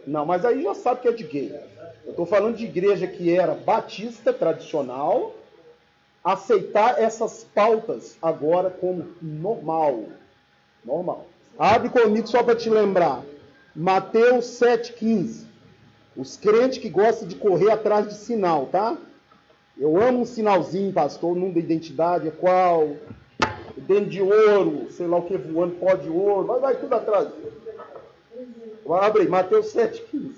Não, mas aí já sabe que é de gay. Eu estou falando de igreja que era batista, tradicional, aceitar essas pautas agora como normal. Normal. Abre comigo só para te lembrar. Mateus 7,15. Os crentes que gostam de correr atrás de sinal, tá? Eu amo um sinalzinho, pastor. O número da identidade é qual? Dentro de ouro, sei lá o que voando, pó de ouro. Vai tudo atrás. Abre aí, Mateus 7,15.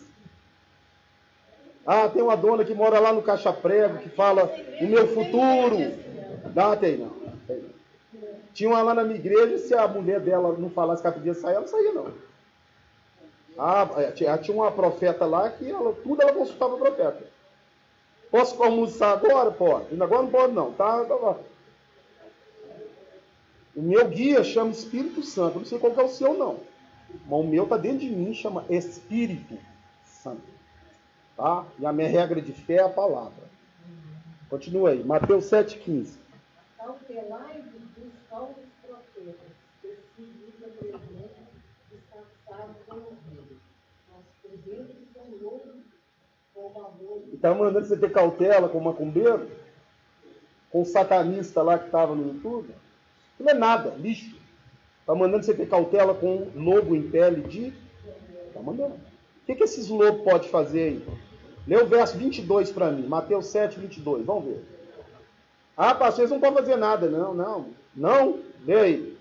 Ah, tem uma dona que mora lá no Caixa Prego, que fala o meu futuro. Não, tem não. Tinha uma lá na minha igreja, se a mulher dela não falasse que ela podia sair, ela não saía não. Ah, tinha uma profeta lá que tudo ela consultava o profeta. Posso almoçar agora? Pode. Agora não pode não, tá? O meu guia chama Espírito Santo. Eu não sei qual que é o seu não. Mas o meu está dentro de mim, chama Espírito Santo. Tá? E a minha regra de fé é a palavra. Continua aí. Mateus 7,15. Cautelai-vos dos falsos profetas, que se dizem presente, disfarçados com ovelhas, mas por dentro são loucos com valor. E está mandando você ter cautela com o macumbeiro? Com o satanista lá que estava no YouTube? Não é nada, lixo. Está mandando você ter cautela com um lobo em pele de... Está mandando. O que esses lobos podem fazer aí? Lê o verso 22 para mim. Mateus 7, 22. Vamos ver. Ah, pastor, eles não podem fazer nada. Não. Não? Lê aí.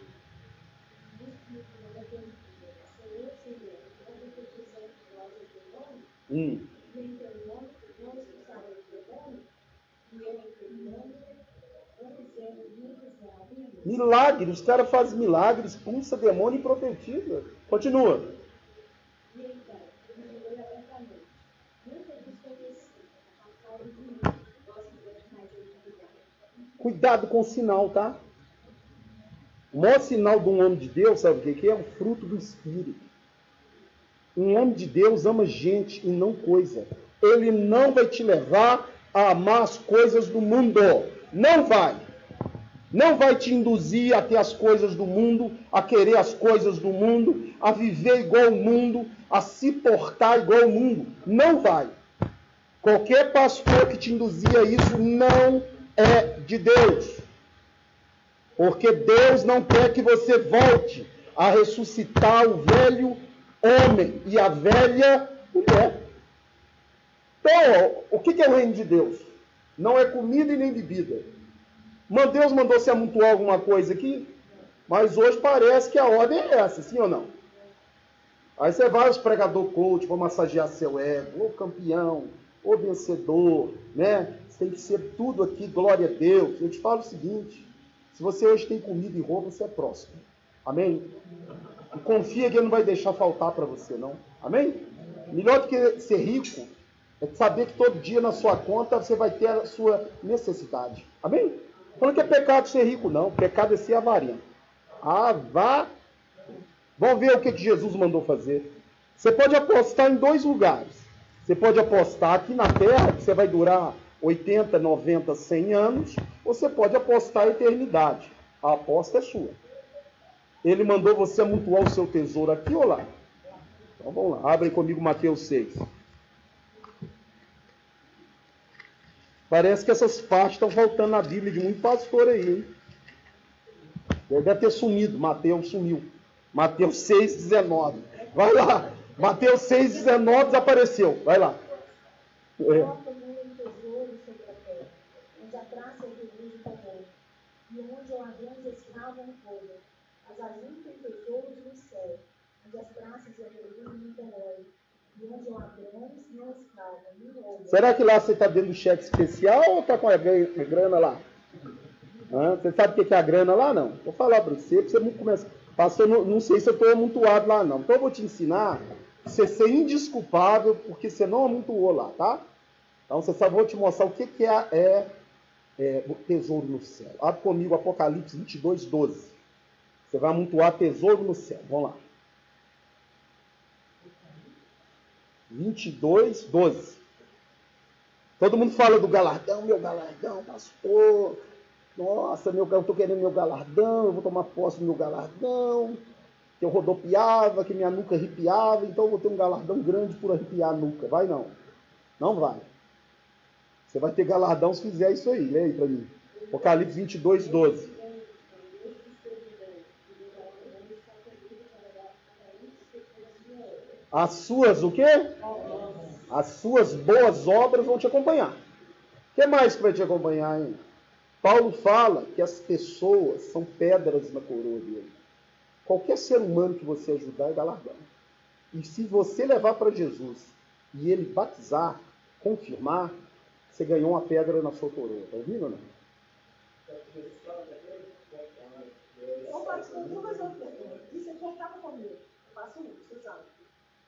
Milagre, os caras fazem milagres, expulsa demônio e profetiza. Continua. Cuidado com o sinal, tá? O maior sinal de um homem de Deus, sabe o que é? O fruto do Espírito. Um homem de Deus ama gente e não coisa. Ele não vai te levar a amar as coisas do mundo. Não vai. Não vai te induzir a ter as coisas do mundo, a querer as coisas do mundo, a viver igual o mundo, a se portar igual o mundo. Não vai. Qualquer pastor que te induzir a isso não é de Deus. Porque Deus não quer que você volte a ressuscitar o velho homem e a velha mulher. Então, o que é o reino de Deus? Não é comida e nem bebida. Deus mandou se amontoar alguma coisa aqui? Mas hoje parece que a ordem é essa, sim ou não? Aí você vai aos pregador coach, vão massagear seu ego, ô campeão, ô vencedor, né? Você tem que ser tudo aqui, glória a Deus. Eu te falo o seguinte, se você hoje tem comida e roupa, você é próximo. Amém? E confia que ele não vai deixar faltar para você, não. Amém? Melhor do que ser rico é saber que todo dia na sua conta você vai ter a sua necessidade. Amém? Falando que é pecado ser rico, não. Pecado é ser avarento. Vamos ver o que Jesus mandou fazer. Você pode apostar em 2 lugares. Você pode apostar aqui na terra, que você vai durar 80, 90, 100 anos, ou você pode apostar a eternidade. A aposta é sua. Ele mandou você amontoar o seu tesouro aqui ou lá? Então vamos lá, abre comigo Mateus 6. Parece que essas partes estão faltando na Bíblia de muito pastor aí, hein? Deve ter sumido, Mateus sumiu. Mateus 6,19. Vai lá. Mateus 6,19 desapareceu. Vai lá. Coloca um tesouro sobre a terra, onde a traça reduz o tamanho, e onde ladrões escavam o ouro. Mas ajuntem tesouros no céu, onde as traças reduzem não corroem, e onde ladrões não escavam, nem roubam. Será que lá você está dando cheque especial ou está com a grana lá? Você sabe o que é a grana lá? Não. Vou falar para você não começa. Pastor, não sei se eu estou amontoado lá, não. Então eu vou te ensinar a você ser indesculpável, porque você não amontoou lá, tá? Então você sabe, vou te mostrar o que é o tesouro no céu. Abre comigo Apocalipse 22, 12. Você vai amontoar tesouro no céu. Vamos lá. 22, 12. Todo mundo fala do galardão, meu galardão, pastor. Nossa, eu estou querendo meu galardão, eu vou tomar posse do meu galardão, que eu rodopiava, que minha nuca arrepiava, então eu vou ter um galardão grande por arrepiar a nuca. Vai não. Não vai. Você vai ter galardão se fizer isso aí. Lê aí para mim. Apocalipse 22, 12. As suas o quê? As suas boas obras vão te acompanhar. O que mais que vai te acompanhar, hein? Paulo fala que as pessoas são pedras na coroa dele. Qualquer ser humano que você ajudar é galardão. E se você levar para Jesus e ele batizar, confirmar, você ganhou uma pedra na sua coroa. Está ouvindo ou não? Ô, pastor, vou fazer uma pergunta. E você contava comigo? Eu faço isso, você sabe.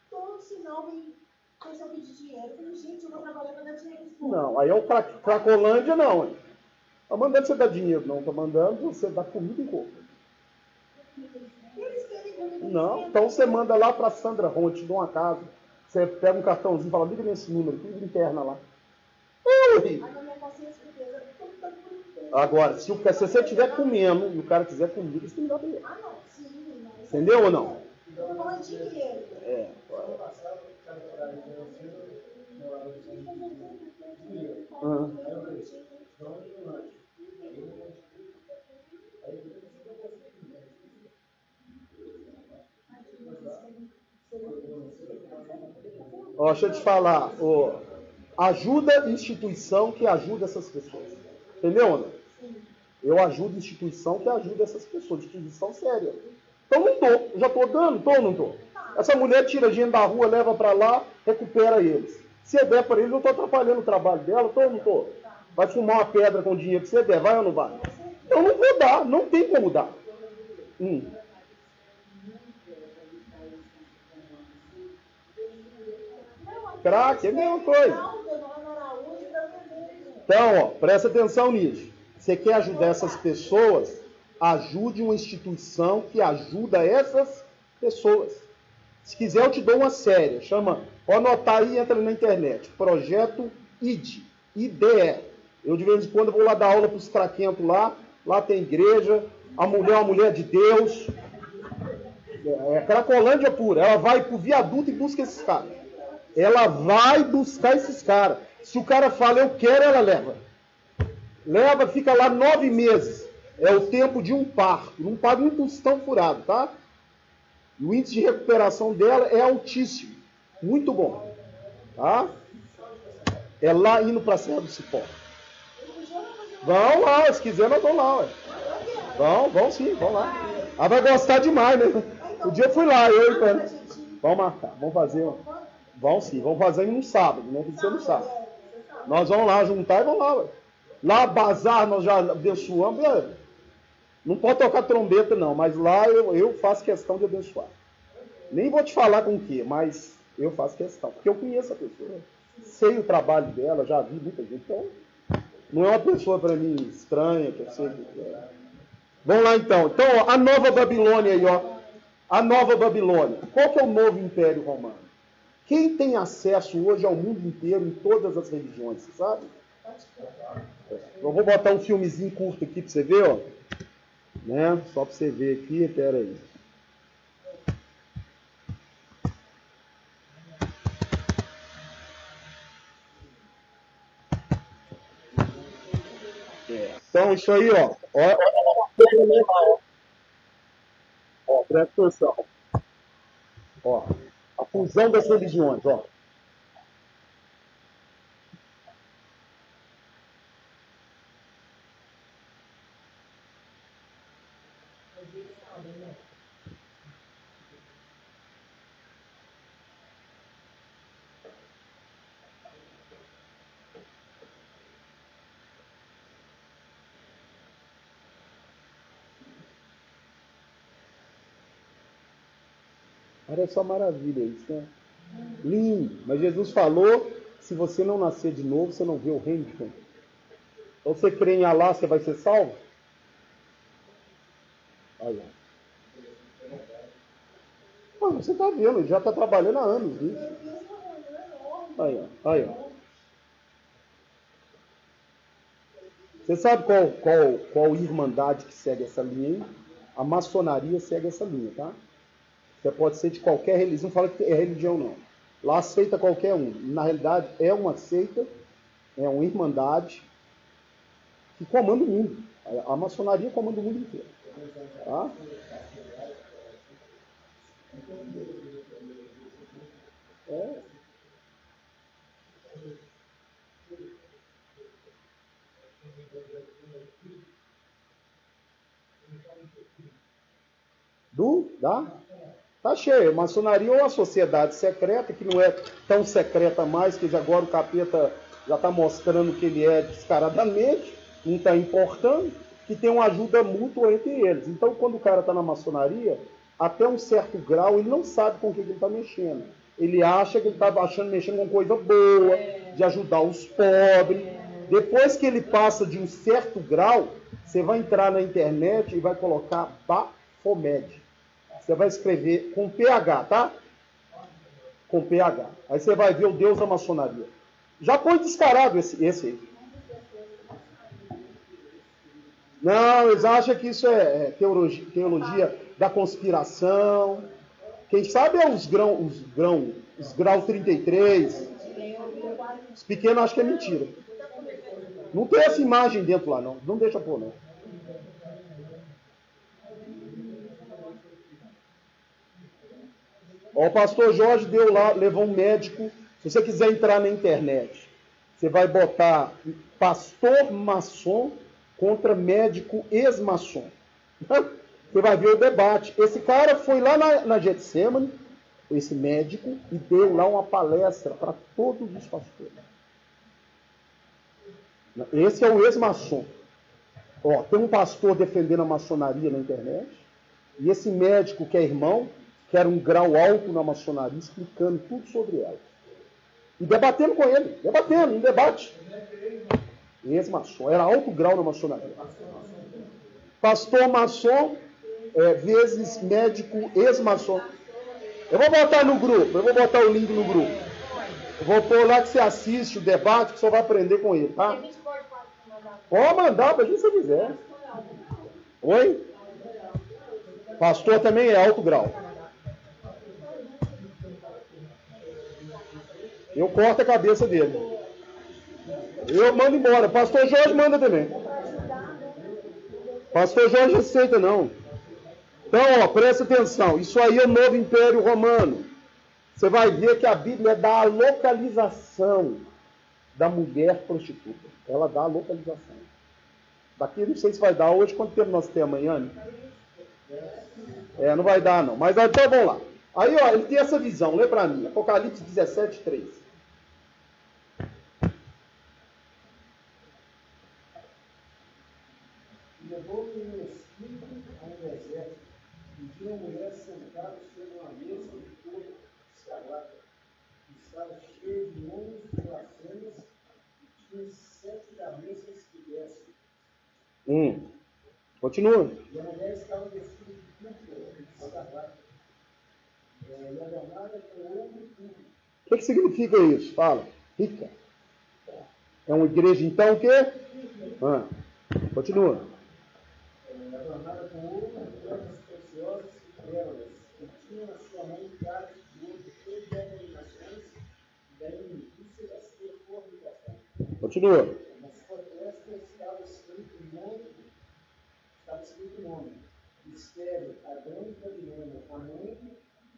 Todo sinal vem começar a pedir dinheiro. Eu falei, gente, eu vou trabalhar para dar dinheiro nesse povo. Não, aí é o Cracolândia, não. Hein? Está mandando você dar dinheiro, não. Está mandando você dar comida e roupa. Eles querem comida. Não, então você manda lá para Sandra Ronte, de uma casa. Você pega um cartãozinho e fala, liga nesse número, tudo interna lá. Ui. Aí na minha consciência, certeza, tudo está por inteiro. Agora, se você estiver comendo e o cara quiser comida, você tem que dar para ele. Ah, não, sim. Não. Entendeu ou não? Eu não vou de dinheiro. É. Ano passado, o cara trabalhava financeiro, morava no centro de dinheiro. Ah. Aí eu falei, vamos de lanche. Aí Ó, deixa eu te falar, ajuda instituição que ajuda essas pessoas. Entendeu, Ana? Eu ajudo instituição que ajuda essas pessoas, instituição séria. Então não tô, eu já tô dando, tô ou não tô? Essa mulher tira gente da rua, leva para lá, recupera eles. Se eu der para eles, eu tô atrapalhando o trabalho dela, tô ou não tô? Vai fumar uma pedra com o dinheiro que você der, vai ou não vai? Eu não vou dar, não tem como dar. Craque, é a mesma coisa. Então, ó, presta atenção nisso. Você quer ajudar essas pessoas? Ajude uma instituição que ajuda essas pessoas. Se quiser, eu te dou uma série. Chama, pode anotar aí, entra na internet. Projeto IDE. IDE. Eu, de vez em quando, vou lá dar aula para os craquentos lá. Lá tem igreja. A mulher é uma mulher de Deus. É Cracolândia pura. Ela vai para o viaduto e busca esses caras. Ela vai buscar esses caras. Se o cara fala, eu quero, ela leva. Leva, fica lá 9 meses. É o tempo de um parto. Não paga um tostão furado, tá? E o índice de recuperação dela é altíssimo. Muito bom. Tá? É lá indo para a Serra do Cipó. Vão lá, se quiser, nós vamos lá. Ué. Vão sim, vão lá. Ela vai gostar demais, né? O dia eu fui lá, eu e pra ela. gente. Vamos marcar, vamos fazer. Vamos sim, vamos fazer no sábado, né? Tem que ser no sábado. Nós vamos lá juntar e vamos lá, ué. Lá, bazar, nós já abençoamos. Não pode tocar trombeta, não, mas lá eu faço questão de abençoar. Nem vou te falar com o quê, mas eu faço questão. Porque eu conheço a pessoa, sei o trabalho dela, já vi muita gente. Então, não é uma pessoa para mim estranha, que eu sei que é. Vamos lá então. Então, ó, a Nova Babilônia aí, ó. A Nova Babilônia. Qual que é o novo Império Romano? Quem tem acesso hoje ao mundo inteiro, em todas as religiões, você sabe? Eu vou botar um filmezinho curto aqui para você ver, ó. Né? Só para você ver aqui, pera aí. Então, isso aí, ó. Ó, presta atenção. Ó, a fusão das religiões, ó. Olha só maravilha isso, né? Lindo. Mas Jesus falou, se você não nascer de novo, você não vê o reino de Deus. Então você crê em Alá, você vai ser salvo? Olha. Pô, você está vendo, ele já está trabalhando há anos nisso. Aí, ó. Aí, ó. Você sabe qual irmandade que segue essa linha aí? A maçonaria segue essa linha, tá? Você pode ser de qualquer religião, não fala que é religião não. Lá aceita qualquer um. Na realidade, é uma seita, é uma irmandade que comanda o mundo. A maçonaria comanda o mundo inteiro. Tá? É. Dá? Tá cheio. Maçonaria ou a sociedade secreta, que não é tão secreta mais, que agora o capeta já está mostrando que ele é descaradamente, não está importando, que tem uma ajuda mútua entre eles. Então, quando o cara está na maçonaria, até um certo grau, ele não sabe com o que ele está mexendo. Ele acha que ele está mexendo com coisa boa, de ajudar os pobres. Depois que ele passa de um certo grau, você vai entrar na internet e vai colocar Baphomet. Você vai escrever com PH, tá? Com PH. Aí você vai ver o Deus da maçonaria. Já põe descarado esse aí. Não, eles acham que isso é teologia da conspiração. Quem sabe é os graus 33. Os pequenos acham que é mentira. Não tem essa imagem dentro lá, não. Não deixa pôr, não. Ó, o pastor Jorge deu lá, levou um médico. Se você quiser entrar na internet, você vai botar pastor maçom contra médico ex-maçom. Você vai ver o debate. Esse cara foi lá na Getsemane, esse médico, e deu lá uma palestra para todos os pastores. Esse é o ex-maçom. Ó, tem um pastor defendendo a maçonaria na internet, e esse médico que é irmão, que era um grau alto na maçonaria, explicando tudo sobre ela. E debatendo com ele, em debate. Ex-maçom, era alto grau na maçonaria. Pastor maçom, vezes médico ex-maçom. Eu vou botar no grupo, eu vou botar o link no grupo. Eu vou pôr lá que você assiste o debate, que você vai aprender com ele, tá? Pode mandar para quem você quiser. Oi? Pastor também é alto grau. Eu corto a cabeça dele. Eu mando embora. Pastor Jorge manda também. Pastor Jorge aceita não. Então, ó, presta atenção. Isso aí é o novo Império Romano. Você vai ver que a Bíblia dá a localização da mulher prostituta. Ela dá a localização. Daqui, não sei se vai dar hoje. Quanto tempo nós temos amanhã? Não vai dar não. Mas então vamos lá. Aí, ó, ele tem essa visão, lê para mim. Apocalipse 17, 3. Levou-me no espírito a um deserto, e vi uma mulher sentada sobre uma mesa de couro escarlate, que estava cheia de mãos e blasfemas, e tinha 7 cabeças que descem. Continua. E a mulher estava vestida de púrpura, escarlate, e adornada com ouro e púrpura. O que significa isso? Fala. Rica. É uma igreja, então, o quê? Continua. Adornada com ouro e pedras preciosas e pérolas, e tinha na sua mão caras de ouro de todas as abominações da imundícia da sua fornicação. Continua. Na sua testa estava escrito o nome, Mistério, a grande Babilônia, a mãe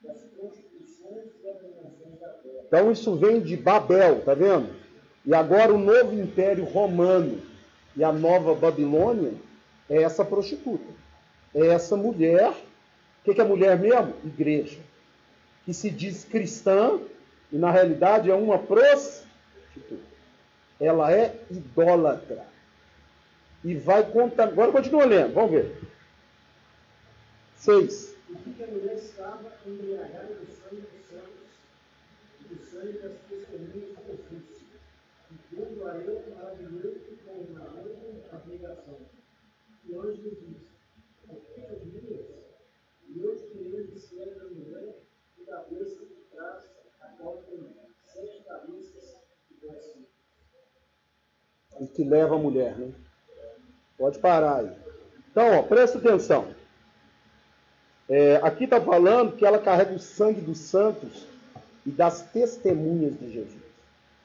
das prostituições e abominações da terra. Então isso vem de Babel, tá vendo? E agora o novo império romano e a nova Babilônia é essa prostituta. É essa mulher. O que é mulher mesmo? Igreja. Que se diz cristã e na realidade é uma prostituta. Ela é idólatra. E vai contar. Agora continua lendo, vamos ver. 6. E que a mulher estava embriagada do sangue dos santos e do sangue das testemunhas do ofício. E vendo a eu maravilhoso com uma grande abnegação. E o anjo me disse: o que admiras? E eu te direi o mistério da mulher e da besta que traz, a qual tem 7 cabeças que descem. E que leva a mulher, né? Pode parar aí. Então, ó, presta atenção. Aqui está falando que ela carrega o sangue dos santos e das testemunhas de Jesus.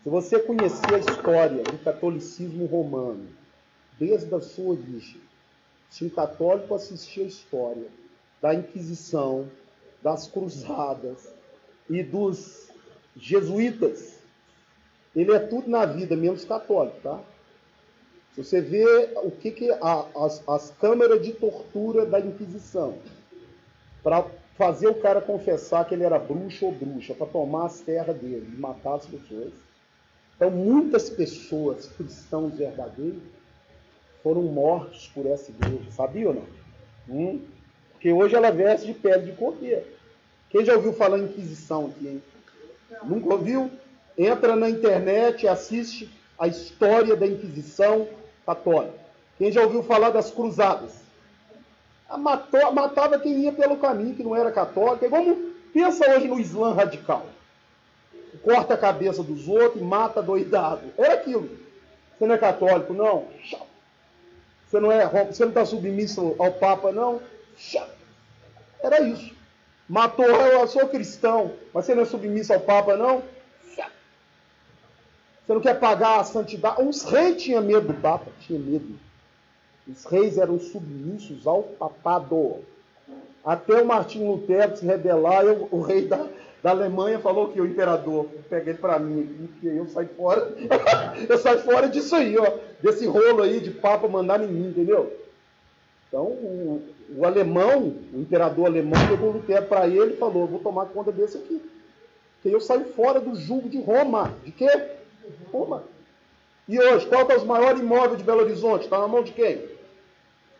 Se você conhecer a história do catolicismo romano, desde a sua origem, se um católico assistir a história da Inquisição, das Cruzadas e dos jesuítas, ele é tudo na vida, menos católico, tá? Se você vê o que as câmaras de tortura da Inquisição, para fazer o cara confessar que ele era bruxo ou bruxa, para tomar as terras dele e matar as pessoas. Então, muitas pessoas, cristãos verdadeiros, foram mortos por essa igreja. Sabia ou não? Porque hoje ela veste de pele de cordeiro. Quem já ouviu falar em Inquisição aqui, hein? Nunca ouviu? Entra na internet e assiste a história da Inquisição católica. Quem já ouviu falar das cruzadas? Matava quem ia pelo caminho, que não era católico. É como pensa hoje no Islã radical. Corta a cabeça dos outros e mata doidado. Era aquilo. Você não é católico, não? Você não está submisso ao Papa, não? Era isso. Matou, eu sou cristão, mas você não é submisso ao Papa, não? Você não quer pagar a santidade? Os reis tinham medo do Papa, tinham medo. Os reis eram submissos ao papado. Até o Martinho Lutero se rebelar, o rei da Alemanha falou que o imperador, pega ele para mim aqui, porque eu saio fora. Eu saio fora disso aí, ó. Desse rolo aí de papa mandar em mim, entendeu? Então, o alemão, o imperador alemão, pegou o Lutero para ele e falou: vou tomar conta desse aqui. Porque eu saio fora do jugo de Roma. De quê? Roma. E hoje, qual é os maiores imóveis de Belo Horizonte? Está na mão de quem?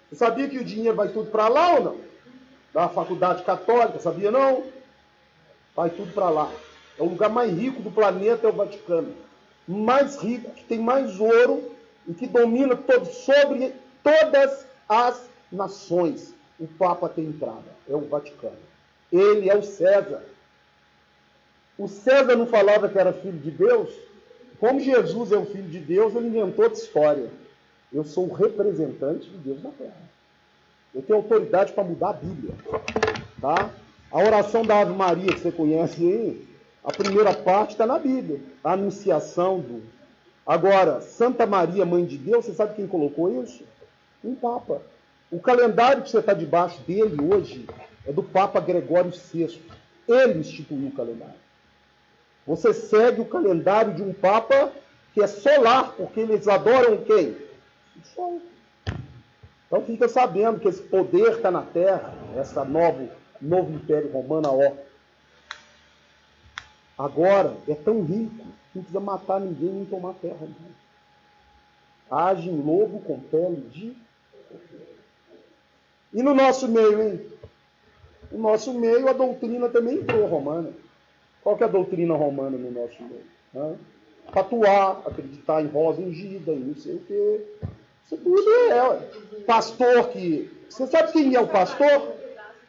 Você sabia que o dinheiro vai tudo para lá ou não? Da faculdade católica, sabia não? Vai tudo para lá. É o lugar mais rico do planeta, é o Vaticano. Mais rico, que tem mais ouro e que domina sobre todas as nações. O Papa tem entrada, é o Vaticano. Ele é o César. O César não falava que era filho de Deus? Como Jesus é o filho de Deus, ele inventou outra história. Eu sou o representante de Deus na Terra. Eu tenho autoridade para mudar a Bíblia. Tá? A oração da Ave Maria, que você conhece aí, a primeira parte está na Bíblia. A anunciação do... Agora, Santa Maria, Mãe de Deus, você sabe quem colocou isso? Um Papa. O calendário que você está debaixo dele hoje é do Papa Gregório VI. Ele instituiu o calendário. Você segue o calendário de um Papa que é solar, porque eles adoram quem? O Sol. Então fica sabendo que esse poder está na terra, esse novo Império Romano, ó. Agora é tão rico que não precisa matar ninguém nem tomar terra. Age em lobo com pele de... E no nosso meio, hein? No nosso meio a doutrina também entrou romana. Qual que é a doutrina romana no nosso meio? Patuar, acreditar em rosa ungida, e não sei o quê. Isso tudo pastor que... Você sabe quem é o pastor?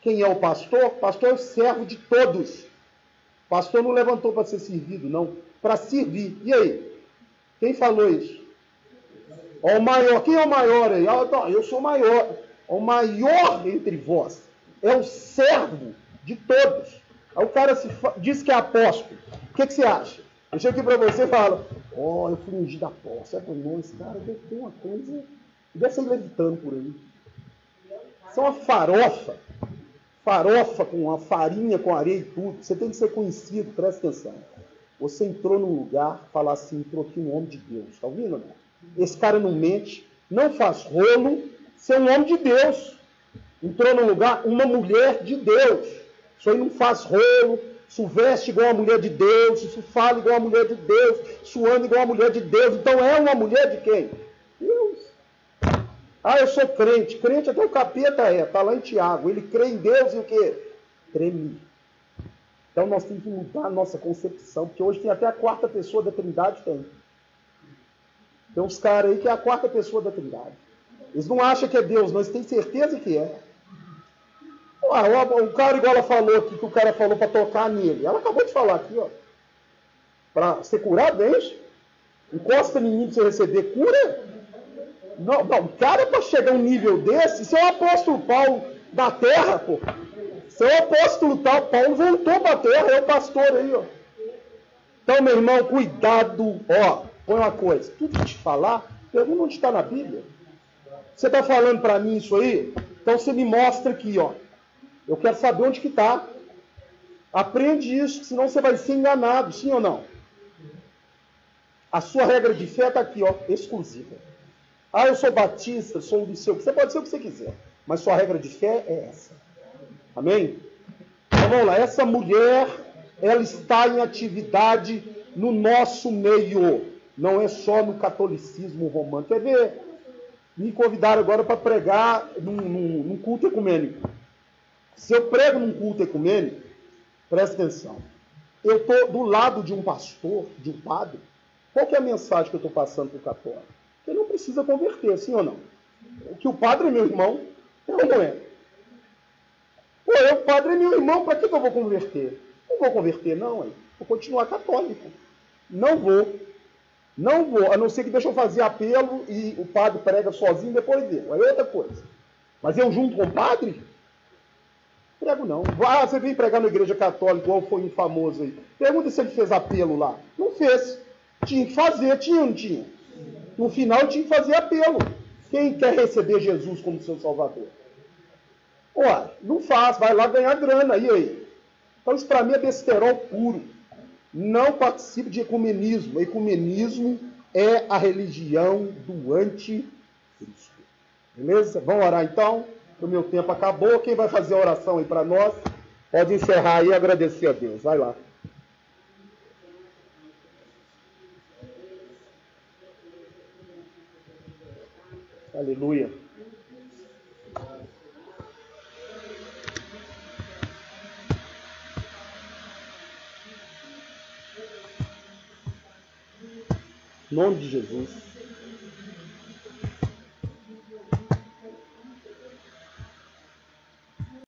Quem é o pastor? Pastor é o servo de todos. O pastor não levantou para ser servido, não. Para servir. E aí? Quem falou isso? Ó, o maior. Quem é o maior aí? Eu sou o maior. O maior entre vós é o servo de todos. Aí o cara diz que é apóstolo. O que você acha? Eu chego aqui para você e falo, eu fui ungido apóstolo. Não, esse cara deve ter uma coisa... Deve ser levitando por aí. Isso é uma farofa. Farofa com a farinha, com areia e tudo. Você tem que ser conhecido, presta atenção. Você entrou num lugar, falar assim, entrou aqui um homem de Deus. Está ouvindo? Não? Esse cara não mente, não faz rolo, você é um homem de Deus. Entrou num lugar, uma mulher de Deus. Isso aí não faz rolo, isso veste igual a mulher de Deus, isso fala igual a mulher de Deus, isso anda igual a mulher de Deus. Então é uma mulher de quem? Deus. Eu sou crente. Crente até o capeta está lá em Tiago. Ele crê em Deus e o quê? Crê em mim. Então nós temos que mudar a nossa concepção, porque hoje tem até a quarta pessoa da Trindade, tem. Tem uns caras aí que é a quarta pessoa da Trindade. Eles não acham que é Deus, mas têm certeza que é. O cara, igual ela falou aqui, que o cara falou para tocar nele. Ela acabou de falar aqui, ó. Para ser curado, vem. Encosta em mim para você receber cura. Não, o cara para chegar a um nível desse, isso é o apóstolo Paulo da terra, pô. Isso é o apóstolo tal, Paulo voltou para a terra, é o pastor aí, ó. Então, meu irmão, cuidado, ó. Põe uma coisa, tudo que te falar, pergunta onde está na Bíblia. Você está falando para mim isso aí? Então você me mostra aqui, ó. Eu quero saber onde que está. Aprende isso, senão você vai ser enganado, sim ou não? A sua regra de fé está aqui, ó, exclusiva. Eu sou batista, sou do seu. Você pode ser o que você quiser, mas sua regra de fé é essa. Amém? Então vamos lá, essa mulher, ela está em atividade no nosso meio. Não é só no catolicismo romano. Quer ver? Me convidaram agora para pregar num culto ecumênico. Se eu prego num culto ecumênico, presta atenção. Eu estou do lado de um pastor, de um padre. Qual que é a mensagem que eu estou passando para o católico? Que ele não precisa converter, sim ou não? Que o padre é meu irmão, eu não é. O padre é meu irmão, para que eu vou converter? Não vou converter, não. Vou continuar católico. Não vou, a não ser que deixa eu fazer apelo e o padre prega sozinho e depois eu. É outra coisa. Mas eu junto com o padre? Prego não. Você vem pregar na igreja católica, igual foi um famoso aí. Pergunta se ele fez apelo lá. Não fez. Tinha que fazer, tinha ou não tinha? No final tinha que fazer apelo. Quem quer receber Jesus como seu Salvador? Não faz, vai lá ganhar grana, e aí? Então isso para mim é besterol puro. Não participe de ecumenismo. Ecumenismo é a religião do anticristo. Beleza? Vamos orar então? O meu tempo acabou. Quem vai fazer a oração aí para nós? Pode encerrar aí e agradecer a Deus. Vai lá. Aleluia. Em nome de Jesus.